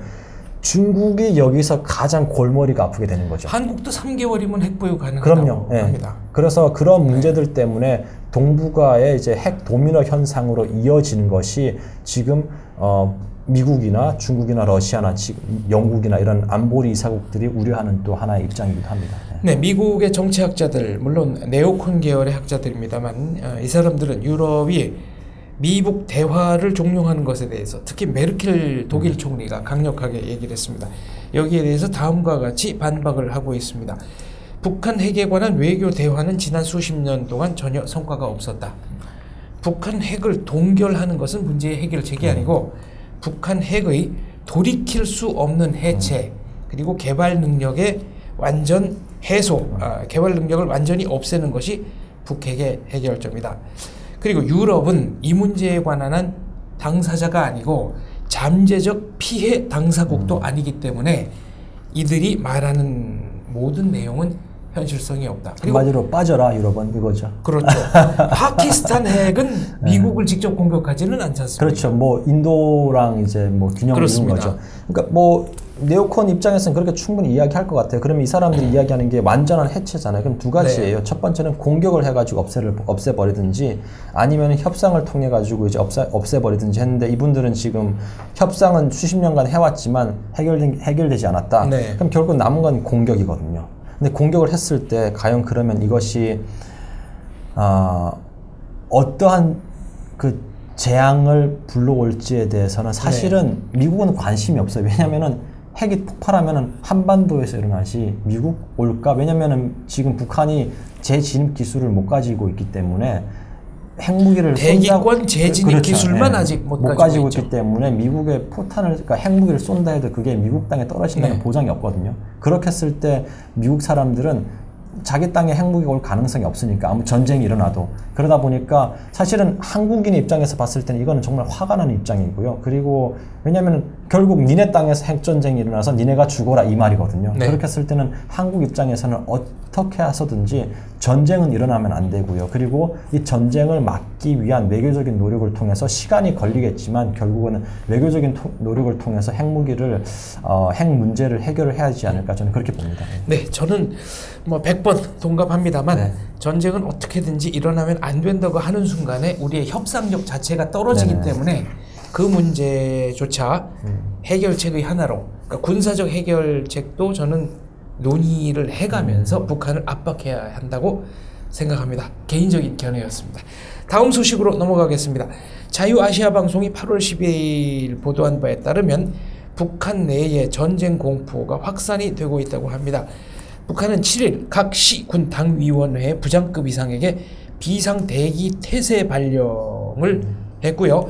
B: 중국이 여기서 가장 골머리가 아프게 되는 거죠.
A: 한국도 3개월이면 핵 보유 가능하다고
B: 그럼요.
A: 합니다.
B: 네. 그래서 그런 문제들 때문에 동북아의 이제 핵 도미노 현상으로 이어지는 것이 지금 미국이나 중국이나 러시아나 영국이나 이런 안보리 이사국들이 우려하는 또 하나의 입장이기도 합니다.
A: 네, 미국의 정치학자들, 물론 네오콘 계열의 학자들입니다만 이 사람들은 유럽이 미북 대화를 종용하는 것에 대해서 특히 메르켈 독일 총리가 강력하게 얘기를 했습니다. 여기에 대해서 다음과 같이 반박을 하고 있습니다. 북한 핵에 관한 외교 대화는 지난 수십 년 동안 전혀 성과가 없었다. 북한 핵을 동결하는 것은 문제의 해결책이 아니고 북한 핵의 돌이킬 수 없는 해체 그리고 개발 능력의 완전 해소, 개발 능력을 완전히 없애는 것이 북핵의 해결점이다. 그리고 유럽은 이 문제에 관한 한 당사자가 아니고 잠재적 피해 당사국도 아니기 때문에 이들이 말하는 모든 내용은 현실성이 없다.
B: 한마디로 빠져라 유럽은 이거죠.
A: 그렇죠. 파키스탄 핵은 미국을 직접 공격하지는 않지 않습니까?
B: 그렇죠. 뭐 인도랑 이제 뭐 균형을 이룬 거죠. 그러니까 뭐 네오콘 입장에서는 그렇게 충분히 이야기할 것 같아요. 그러면 이 사람들이 이야기하는 게 완전한 해체잖아요. 그럼 두 가지예요. 네. 첫 번째는 공격을 해가지고 없애버리든지 아니면 협상을 통해 가지고 이제 없애버리든지 했는데 이분들은 지금 협상은 수십 년간 해왔지만 해결되지 않았다. 네. 그럼 결국 남은 건 공격이거든요. 근데 공격을 했을 때 과연 그러면 이것이 어떠한 그 재앙을 불러올지에 대해서는 사실은 네. 미국은 관심이 없어요. 왜냐면은 핵이 폭발하면은 한반도에서 일어나지 미국 올까? 왜냐면은 지금 북한이 재진입 기술을 못 가지고 있기 때문에 핵무기를
A: 대기권 재진입 그렇죠. 기술만 네. 아직 못 가지고
B: 있기 때문에 미국의 그러니까 핵무기를 쏜다 해도 그게 미국 땅에 떨어진다는 네. 보장이 없거든요. 그렇게 했을 때 미국 사람들은 자기 땅에 핵무기가 올 가능성이 없으니까 아무 전쟁이 일어나도 그러다 보니까 사실은 한국인의 입장에서 봤을 때는 이거는 정말 화가 나는 입장이고요. 그리고 왜냐하면 결국 니네 땅에서 핵전쟁이 일어나서 니네가 죽어라 이 말이거든요.
A: 네.
B: 그렇게 했을 때는 한국 입장에서는 어떻게 해서든지 전쟁은 일어나면 안 되고요. 그리고 이 전쟁을 막기 위한 외교적인 노력을 통해서 시간이 걸리겠지만 결국은 외교적인 노력을 통해서 핵무기를 핵 문제를 해결을 해야 하지 않을까 저는 그렇게 봅니다.
A: 네, 저는 뭐 100번 동감합니다만
B: 네.
A: 전쟁은 어떻게든지 일어나면 안 된다고 하는 순간에 우리의 협상력 자체가 떨어지기
B: 네네.
A: 때문에 그 문제조차 해결책의 하나로, 그러니까 군사적 해결책도 저는 논의를 해가면서 북한을 압박해야 한다고 생각합니다. 개인적인 견해였습니다. 다음 소식으로 넘어가겠습니다. 자유아시아방송이 8월 12일 보도한 바에 따르면 북한 내에 전쟁 공포가 확산이 되고 있다고 합니다. 북한은 7일 각 시 군 당위원회 부장급 이상에게 비상대기 태세 발령을 했고요.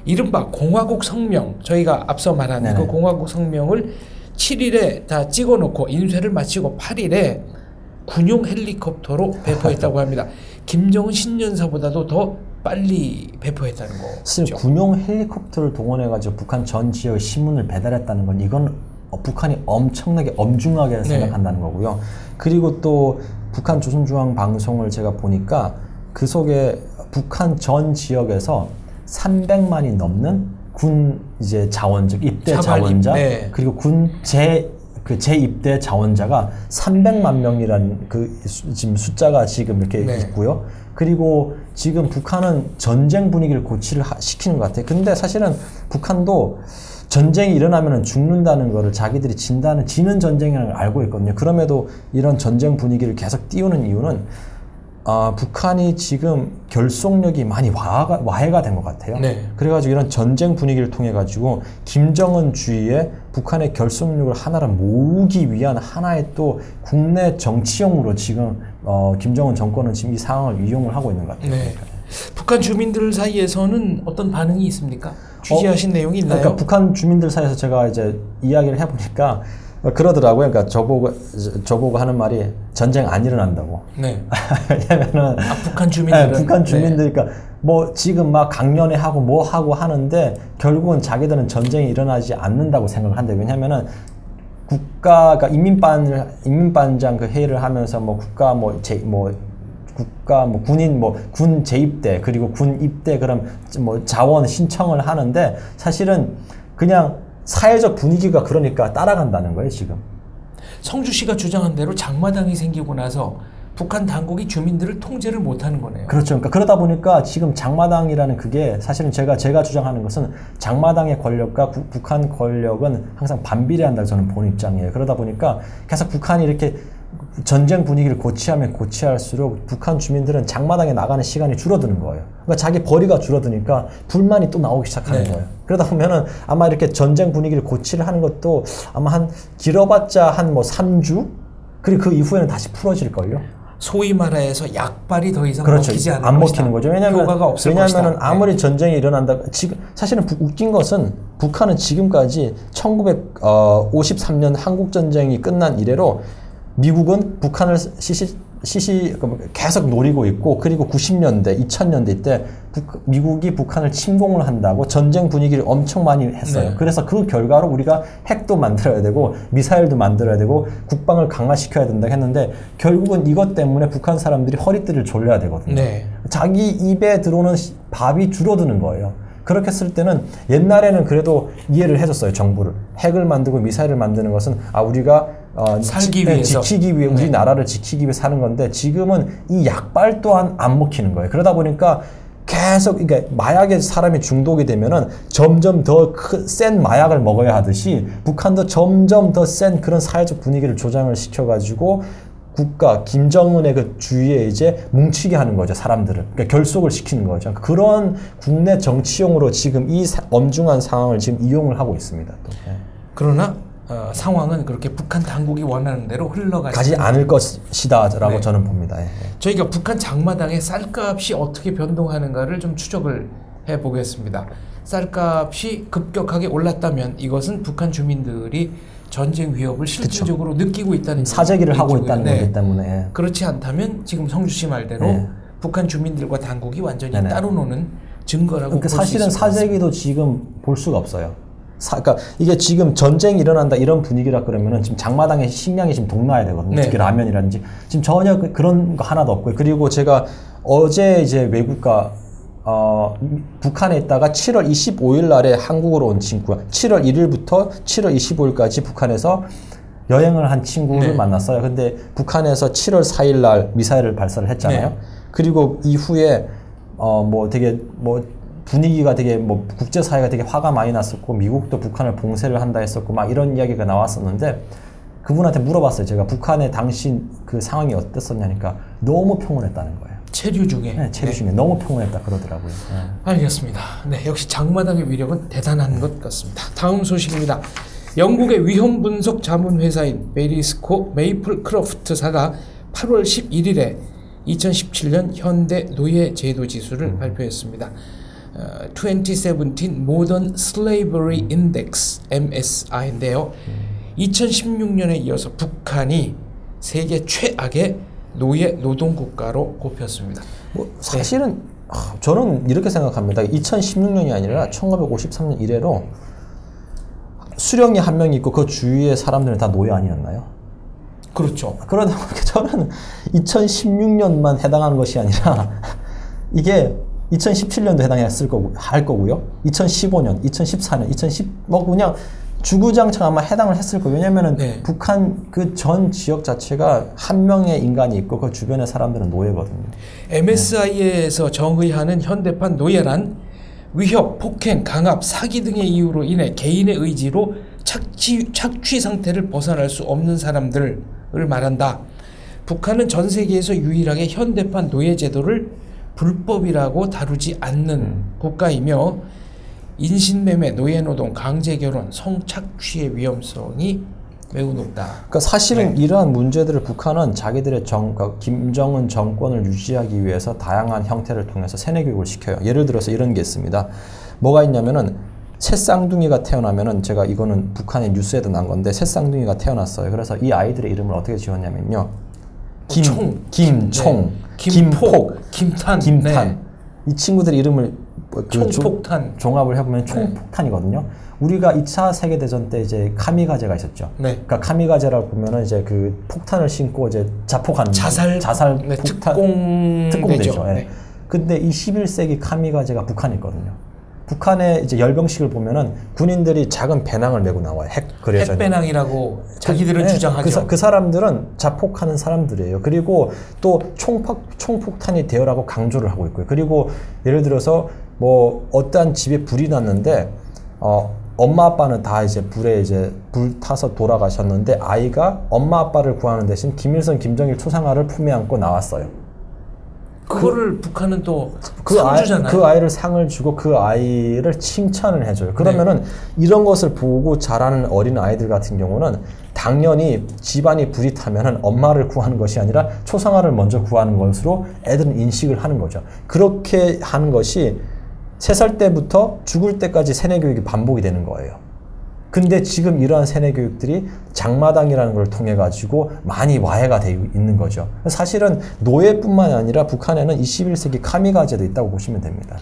A: 이른바 공화국 성명, 저희가 앞서 말한
B: 네네.
A: 그 공화국 성명을 7일에 다 찍어놓고 인쇄를 마치고 8일에 군용 헬리콥터로 배포했다고 합니다. 김정은 신년사보다도 더 빨리 배포했다는 거죠.
B: 사실 군용 헬리콥터를 동원해가지고 북한 전 지역의 신문을 배달했다는 건 이건 북한이 엄청나게 엄중하게 생각한다는 거고요. 그리고 또 북한 조선중앙방송을 제가 보니까 그 속에 북한 전 지역에서 300만이 넘는 군 이제 자원적 입대 자원자
A: 네.
B: 그리고 군 재입대 자원자가 300만 명이라는 그 지금 숫자가 지금 이렇게
A: 네.
B: 있고요. 그리고 지금 북한은 전쟁 분위기를 고취를 시키는 것 같아요. 근데 사실은 북한도 전쟁이 일어나면 죽는다는 거를 자기들이 지는 전쟁이라는 걸 알고 있거든요. 그럼에도 이런 전쟁 분위기를 계속 띄우는 이유는 북한이 지금 결속력이 많이 와해가 된 것 같아요.
A: 네.
B: 그래가지고 이런 전쟁 분위기를 통해 가지고 김정은 주위에 북한의 결속력을 하나로 모으기 위한 하나의 또 국내 정치용으로 지금 김정은 정권은 지금 이 상황을 이용을 하고 있는 것 같아요.
A: 네. 북한 주민들 사이에서는 어떤 반응이 있습니까? 취재하신 내용이 있나요?
B: 그러니까 북한 주민들 사이에서 제가 이제 이야기를 해보니까 그러더라고요. 그러니까 저보고 하는 말이 전쟁 안 일어난다고.
A: 네.
B: 왜냐면은
A: 북한 주민들은
B: 네, 북한 주민들 그러니까 뭐 지금 막 강연회 하고 뭐 하고 하는데 결국은 자기들은 전쟁이 일어나지 않는다고 생각을 한대. 왜냐면은 국가가 인민반장 그 회의를 하면서 뭐 군인 군 재입대 그리고 군 입대 그럼 뭐 자원 신청을 하는데 사실은 그냥 사회적 분위기가 그러니까 따라간다는 거예요, 지금.
A: 성주 씨가 주장한 대로 장마당이 생기고 나서 북한 당국이 주민들을 통제를 못하는 거네요.
B: 그렇죠. 그러니까 그러다 보니까 지금 장마당이라는 그게 사실은 제가 주장하는 것은 장마당의 권력과 북한 권력은 항상 반비례한다고 저는 보는 입장이에요. 그러다 보니까 계속 북한이 이렇게 전쟁 분위기를 고취하면 고취할수록 북한 주민들은 장마당에 나가는 시간이 줄어드는 거예요. 그러니까 자기 벌이가 줄어드니까 불만이 또 나오기 시작하는
A: 네.
B: 거예요. 그러다 보면은 아마 이렇게 전쟁 분위기를 고취를 하는 것도 아마 길어봤자 한 3주? 그리고 그 이후에는 다시 풀어질걸요.
A: 소위 말해서 약발이 더 이상
B: 그렇죠.
A: 먹히지 않는
B: 안 먹히는 거죠. 왜냐하면 아무리
A: 네.
B: 전쟁이 일어난다. 지금 사실은 웃긴 것은 북한은 지금까지 1953년 한국 전쟁이 끝난 이래로 미국은 북한을 계속 노리고 있고 그리고 90년대, 2000년대 때 미국이 북한을 침공을 한다고 전쟁 분위기를 엄청 많이 했어요.
A: 네.
B: 그래서 그 결과로 우리가 핵도 만들어야 되고 미사일도 만들어야 되고 국방을 강화시켜야 된다 했는데 결국은 이것 때문에 북한 사람들이 허리띠를 졸려야 되거든요.
A: 네.
B: 자기 입에 들어오는 밥이 줄어드는 거예요. 그렇게 했을 때는 옛날에는 그래도 이해를 해줬어요. 정부를. 핵을 만들고 미사일을 만드는 것은 우리가
A: 살기 위해서
B: 지키기 위해 우리나라를 지키기 위해 사는 건데 지금은 이 약발 또한 안 먹히는 거예요. 그러다 보니까 계속 그러니까 마약에 사람이 중독이 되면은 점점 더 센 마약을 먹어야 하듯이 북한도 점점 더 센 그런 사회적 분위기를 조장을 시켜가지고 국가 김정은의 그 주위에 이제 뭉치게 하는 거죠. 사람들을. 그러니까 결속을 시키는 거죠. 그런 국내 정치용으로 지금 이 엄중한 상황을 지금 이용을 하고 있습니다. 또. 네.
A: 그러나 상황은 그렇게 북한 당국이 원하는 대로 흘러가지
B: 않을 것이다라고
A: 네.
B: 저는 봅니다. 예.
A: 저희가 북한 장마당의 쌀값이 어떻게 변동하는가를 좀 추적을 해보겠습니다. 쌀값이 급격하게 올랐다면 이것은 북한 주민들이 전쟁 위협을 실질적으로 느끼고 있다는
B: 사재기를 하고 있다는 거기 때문에
A: 그렇지 않다면 지금 성주 씨 말대로 북한 주민들과 당국이 완전히 따로 노는 증거라고
B: 그러니까
A: 볼 수 있을
B: 사실은
A: 것 같습니다.
B: 사재기도 지금 볼 수가 없어요. 그러니까 이게 지금 전쟁이 일어난다 이런 분위기라 그러면은 지금 장마당에 식량이 지금 동나야 되거든요. 특히 라면이라든지 지금 전혀 그런 거 하나도 없고요. 그리고 제가 어제 이제 외국가 북한에 있다가 7월 25일 날에 한국으로 온 친구가 7월 1일부터 7월 25일까지 북한에서 여행을 한 친구를 만났어요. 근데 북한에서 7월 4일 날 미사일을 발사를 했잖아요. 그리고 이후에 뭐 되게 뭐 분위기가 되게 뭐 국제사회가 되게 화가 많이 났었고 미국도 북한을 봉쇄를 한다 했었고 막 이런 이야기가 나왔었는데 그분한테 물어봤어요. 제가 북한의 당시 그 상황이 어땠었냐니까 너무 평온했다는 거예요.
A: 체류 중에?
B: 네, 체류 중에 너무 평온했다 그러더라고요.
A: 알겠습니다. 네, 역시 장마당의 위력은 대단한 것 같습니다. 다음 소식입니다. 영국의 위험 분석 자문 회사인 베리스코 메이플 크로프트사가 8월 11일에 2017년 현대 노예 제도 지수를 발표했습니다. 2017 Modern Slavery Index MSI인데요. 2016년에 이어서 북한이 세계 최악의 노예 노동국가로 꼽혔습니다.
B: 뭐 사실은 저는 이렇게 생각합니다. 2016년이 아니라 1953년 이래로 수령이 한 명 있고 그 주위의 사람들은 다 노예 아니었나요?
A: 그렇죠.
B: 그러다 보니까 저는 2016년만 해당하는 것이 아니라 이게 2017년도 해당했을 거고 할 거고요. 2015년, 2014년, 뭐 그냥 주구장창 아마 해당을 했을 거예요. 왜냐면은 북한 그 전 지역 자체가 한 명의 인간이 있고 그 주변의 사람들은 노예거든요.
A: MSI에서 정의하는 현대판 노예란 위협, 폭행, 강압, 사기 등의 이유로 인해 개인의 의지로 착취 상태를 벗어날 수 없는 사람들을 말한다. 북한은 전 세계에서 유일하게 현대판 노예 제도를 불법이라고 다루지 않는 국가이며 인신매매, 노예노동, 강제결혼, 성착취의 위험성이 매우 높다.
B: 그러니까 사실은 이러한 문제들을 북한은 자기들의 그러니까 김정은 정권을 유지하기 위해서 다양한 형태를 통해서 세뇌교육을 시켜요. 예를 들어서 이런 게 있습니다. 뭐가 있냐면은 새 쌍둥이가 태어나면은 제가 이거는 북한의 뉴스에도 난 건데 새 쌍둥이가 태어났어요. 그래서 이 아이들의 이름을 어떻게 지었냐면요. 김총, 김폭, 김탄. 이 친구들의 이름을
A: 총폭탄
B: 종합을 해보면 총폭탄이거든요. 우리가 2차 세계대전 때 이제 카미가제가 있었죠. 그러니까 카미가제라고 보면은 이제 그 폭탄을 신고 이제 자폭하는 자살 폭탄 특공대죠. 근데 이 11세기 카미가제가 북한에 있거든요. 북한의 이제 열병식을 보면은 군인들이 작은 배낭을 메고 나와요.
A: 핵배낭이라고 자기들은 주장하죠.
B: 그 사람들은 자폭하는 사람들이에요. 그리고 또 총폭탄이 되어라고 강조를 하고 있고요. 그리고 예를 들어서 뭐 어떠한 집에 불이 났는데 엄마 아빠는 다 이제 불에 이제 불 타서 돌아가셨는데 아이가 엄마 아빠를 구하는 대신 김일성, 김정일 초상화를 품에 안고 나왔어요.
A: 그거를 북한은 또 상 주잖아요.
B: 그 아이를 상을 주고 그 아이를 칭찬을 해줘요. 그러면은 이런 것을 보고 자라는 어린 아이들 같은 경우는 당연히 집안이 불이 타면은 엄마를 구하는 것이 아니라 초상화를 먼저 구하는 것으로 애들은 인식을 하는 거죠. 그렇게 하는 것이 3살 때부터 죽을 때까지 세뇌교육이 반복이 되는 거예요. 근데 지금 이러한 세뇌교육들이 장마당이라는 걸 통해 가지고 많이 와해가 되어 있는 거죠. 사실은 노예뿐만 아니라 북한에는 21세기 카미가제도 있다고 보시면 됩니다.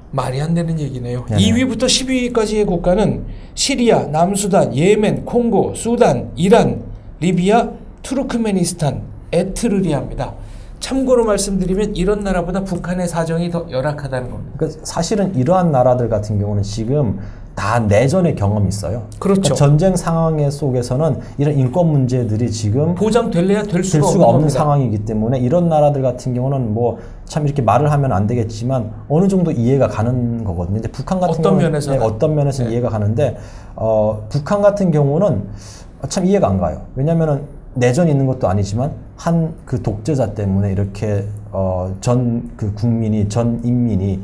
A: 말이 안 되는 얘기네요. 2위부터 10위까지의 국가는 시리아, 남수단, 예멘, 콩고, 수단, 이란, 리비아, 투르크메니스탄, 에트르리아입니다. 참고로 말씀드리면 이런 나라보다 북한의 사정이 더 열악하다는 겁니다.
B: 그러니까 사실은 이러한 나라들 같은 경우는 지금 다 내전의 경험이 있어요.
A: 그렇죠.
B: 그러니까 전쟁 상황 속에서는 이런 인권 문제들이 지금
A: 보장될래야 될 수가
B: 없는 상황이기 때문에 이런 나라들 같은 경우는 뭐 참 이렇게 말을 하면 안 되겠지만 어느 정도 이해가 가는 거거든요. 근데 북한 같은 경우는 어떤 면에서는 이해가 가는데 북한 같은 경우는 참 이해가 안 가요. 왜냐면은 내전이 있는 것도 아니지만 한 그 독재자 때문에 이렇게 전 그 국민이 전 인민이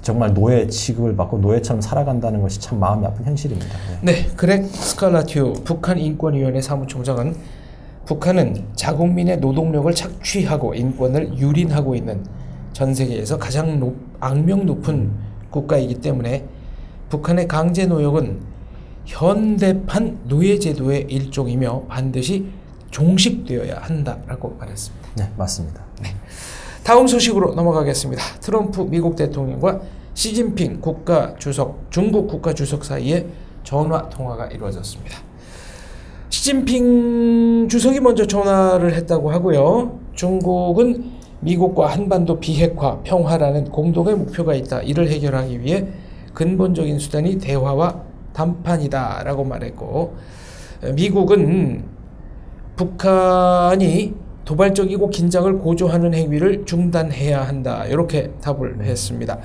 B: 정말 노예 취급을 받고 노예처럼 살아간다는 것이 참 마음이 아픈 현실입니다.
A: 네, 그렉 스칼라튜 북한인권위원회 사무총장은 북한은 자국민의 노동력을 착취하고 인권을 유린하고 있는 전 세계에서 가장 악명 높은 국가이기 때문에 북한의 강제 노역은 현대판 노예제도의 일종이며 반드시 종식되어야 한다라고 말했습니다.
B: 네, 맞습니다.
A: 네. 다음 소식으로 넘어가겠습니다. 트럼프 미국 대통령과 시진핑 국가주석, 중국 국가주석 사이에 전화 통화가 이루어졌습니다. 시진핑 주석이 먼저 전화를 했다고 하고요. 중국은 미국과 한반도 비핵화, 평화라는 공동의 목표가 있다. 이를 해결하기 위해 근본적인 수단이 대화와 담판이다 라고 말했고, 미국은 북한이 도발적이고 긴장을 고조하는 행위를 중단해야 한다. 이렇게 답을 했습니다.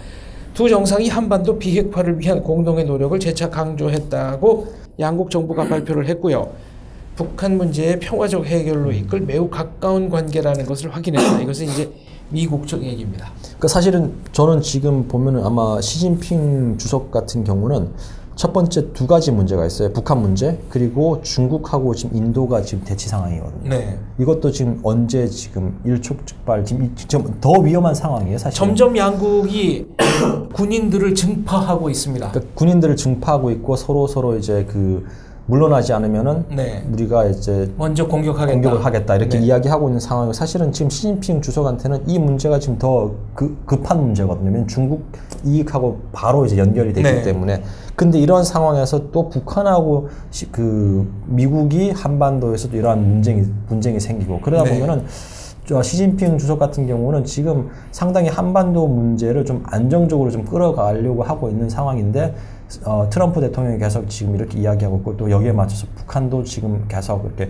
A: 두 정상이 한반도 비핵화를 위한 공동의 노력을 재차 강조했다고 양국 정부가 발표를 했고요. 북한 문제의 평화적 해결로 이끌 매우 가까운 관계라는 것을 확인했다. 이것은 이제 미국 쪽 얘기입니다.
B: 그러니까 사실은 저는 지금 보면은 아마 시진핑 주석 같은 경우는 첫 번째 두 가지 문제가 있어요. 북한 문제, 그리고 중국하고 지금 인도가 지금 대치 상황이거든요.
A: 네.
B: 이것도 지금 언제 지금 일촉즉발 지금 더 위험한 상황이에요, 사실.
A: 점점 양국이 군인들을 증파하고 있습니다.
B: 그러니까 군인들을 증파하고 있고 서로 이제 물러나지 않으면은
A: 네.
B: 우리가 이제
A: 먼저 공격을
B: 하겠다 이렇게 네. 이야기하고 있는 상황이고, 사실은 지금 시진핑 주석한테는 이 문제가 지금 더 급한 문제거든요. 왜냐면 중국 이익하고 바로 이제 연결이 되기 네. 때문에. 근데 이런 상황에서 또 북한하고 미국이 한반도에서도 이러한 분쟁이 생기고 그러다 네. 보면은 시진핑 주석 같은 경우는 지금 상당히 한반도 문제를 좀 안정적으로 좀 끌어가려고 하고 있는 상황인데, 트럼프 대통령이 계속 지금 이렇게 이야기하고 있고, 또 여기에 맞춰서 북한도 지금 계속 이렇게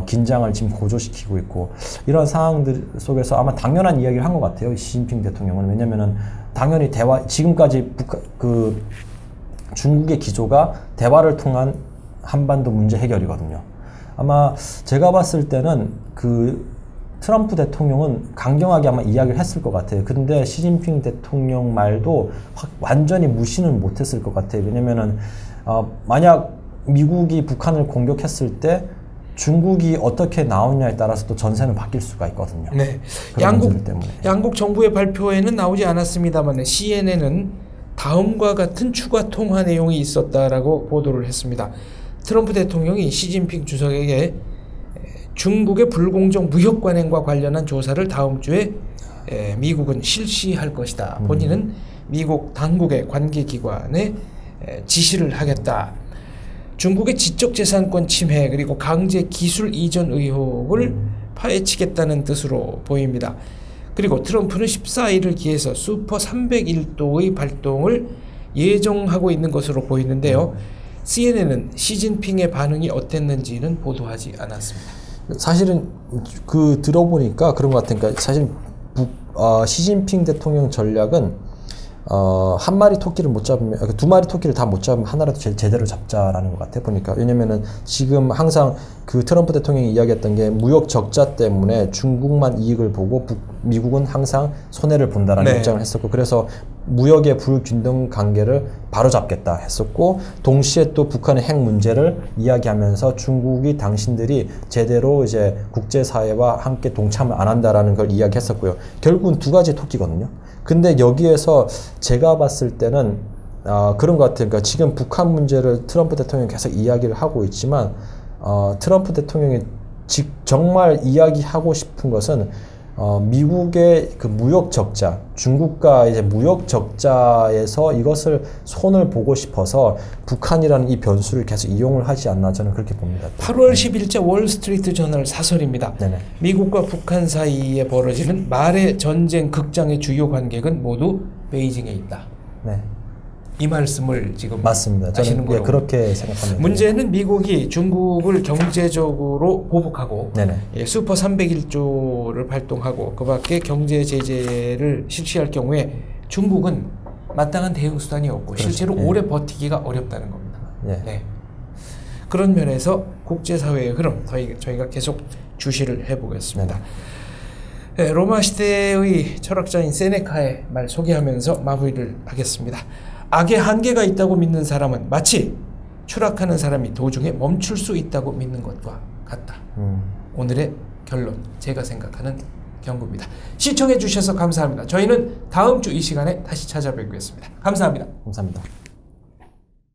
B: 긴장을 지금 고조시키고 있고, 이런 상황들 속에서 아마 당연한 이야기를 한 것 같아요, 시진핑 대통령은. 왜냐면은 당연히 지금까지 중국의 기조가 대화를 통한 한반도 문제 해결이거든요. 아마 제가 봤을 때는 트럼프 대통령은 강경하게 아마 이야기를 했을 것 같아요. 근데 시진핑 대통령 말도 완전히 무시는 못했을 것 같아요. 왜냐면은 만약 미국이 북한을 공격했을 때 중국이 어떻게 나오냐에 따라서 또 전세는 바뀔 수가 있거든요.
A: 네, 양국 정부의 발표에는 나오지 않았습니다만 CNN은 다음과 같은 추가 통화 내용이 있었다라고 보도를 했습니다. 트럼프 대통령이 시진핑 주석에게 중국의 불공정 무역 관행과 관련한 조사를 다음 주에 미국은 실시할 것이다. 본인은 미국 당국의 관계기관에 지시를 하겠다. 중국의 지적재산권 침해 그리고 강제 기술 이전 의혹을 파헤치겠다는 뜻으로 보입니다. 그리고 트럼프는 14일을 기해서 슈퍼 301도의 발동을 예정하고 있는 것으로 보이는데요. CNN은 시진핑의 반응이 어땠는지는 보도하지 않았습니다.
B: 사실은 들어보니까 그런 것 같으니까, 사실 시진핑 대통령 전략은 한 마리 토끼를 못 잡으면, 두 마리 토끼를 다 못 잡으면 하나라도 제대로 잡자라는 것 같아 보니까. 왜냐면은 지금 항상 트럼프 대통령이 이야기했던 게 무역 적자 때문에 중국만 이익을 보고 미국은 항상 손해를 본다라는 네. 입장을 했었고, 그래서 무역의 불균등 관계를 바로잡겠다 했었고, 동시에 또 북한의 핵 문제를 이야기하면서 중국이 당신들이 제대로 이제 국제사회와 함께 동참을 안 한다라는 걸 이야기했었고요. 결국은 두 가지 토끼거든요. 근데 여기에서 제가 봤을 때는 그런 것 같아요. 그러니까 지금 북한 문제를 트럼프 대통령이 계속 이야기를 하고 있지만, 트럼프 대통령이 정말 이야기하고 싶은 것은 미국의 무역 적자, 중국과 이제 무역 적자에서 이것을 손을 보고 싶어서 북한이라는 이 변수를 계속 이용을 하지 않나, 저는 그렇게 봅니다.
A: 8월 10일자 월스트리트 저널 사설입니다. 네네. 미국과 북한 사이에 벌어지는 말의 전쟁 극장의 주요 관객은 모두 베이징에 있다. 네. 이 말씀을 지금
B: 맞습니다. 저는 그렇게 생각합니다.
A: 문제는 미국이 중국을 경제적으로 보복하고 슈퍼 301조를 발동하고 그 밖에 경제 제재를 실시할 경우에 중국은 마땅한 대응 수단이 없고 실제로 오래 버티기가 어렵다는 겁니다. 네. 그런 면에서 국제사회의 흐름 저희가 계속 주시를 해보겠습니다. 로마 시대의 철학자인 세네카의 말 소개하면서 마무리를 하겠습니다. 악의 한계가 있다고 믿는 사람은 마치 추락하는 사람이 도중에 멈출 수 있다고 믿는 것과 같다. 오늘의 결론, 제가 생각하는 경고입니다. 시청해 주셔서 감사합니다. 저희는 다음 주 이 시간에 다시 찾아뵙겠습니다. 감사합니다.
B: 감사합니다.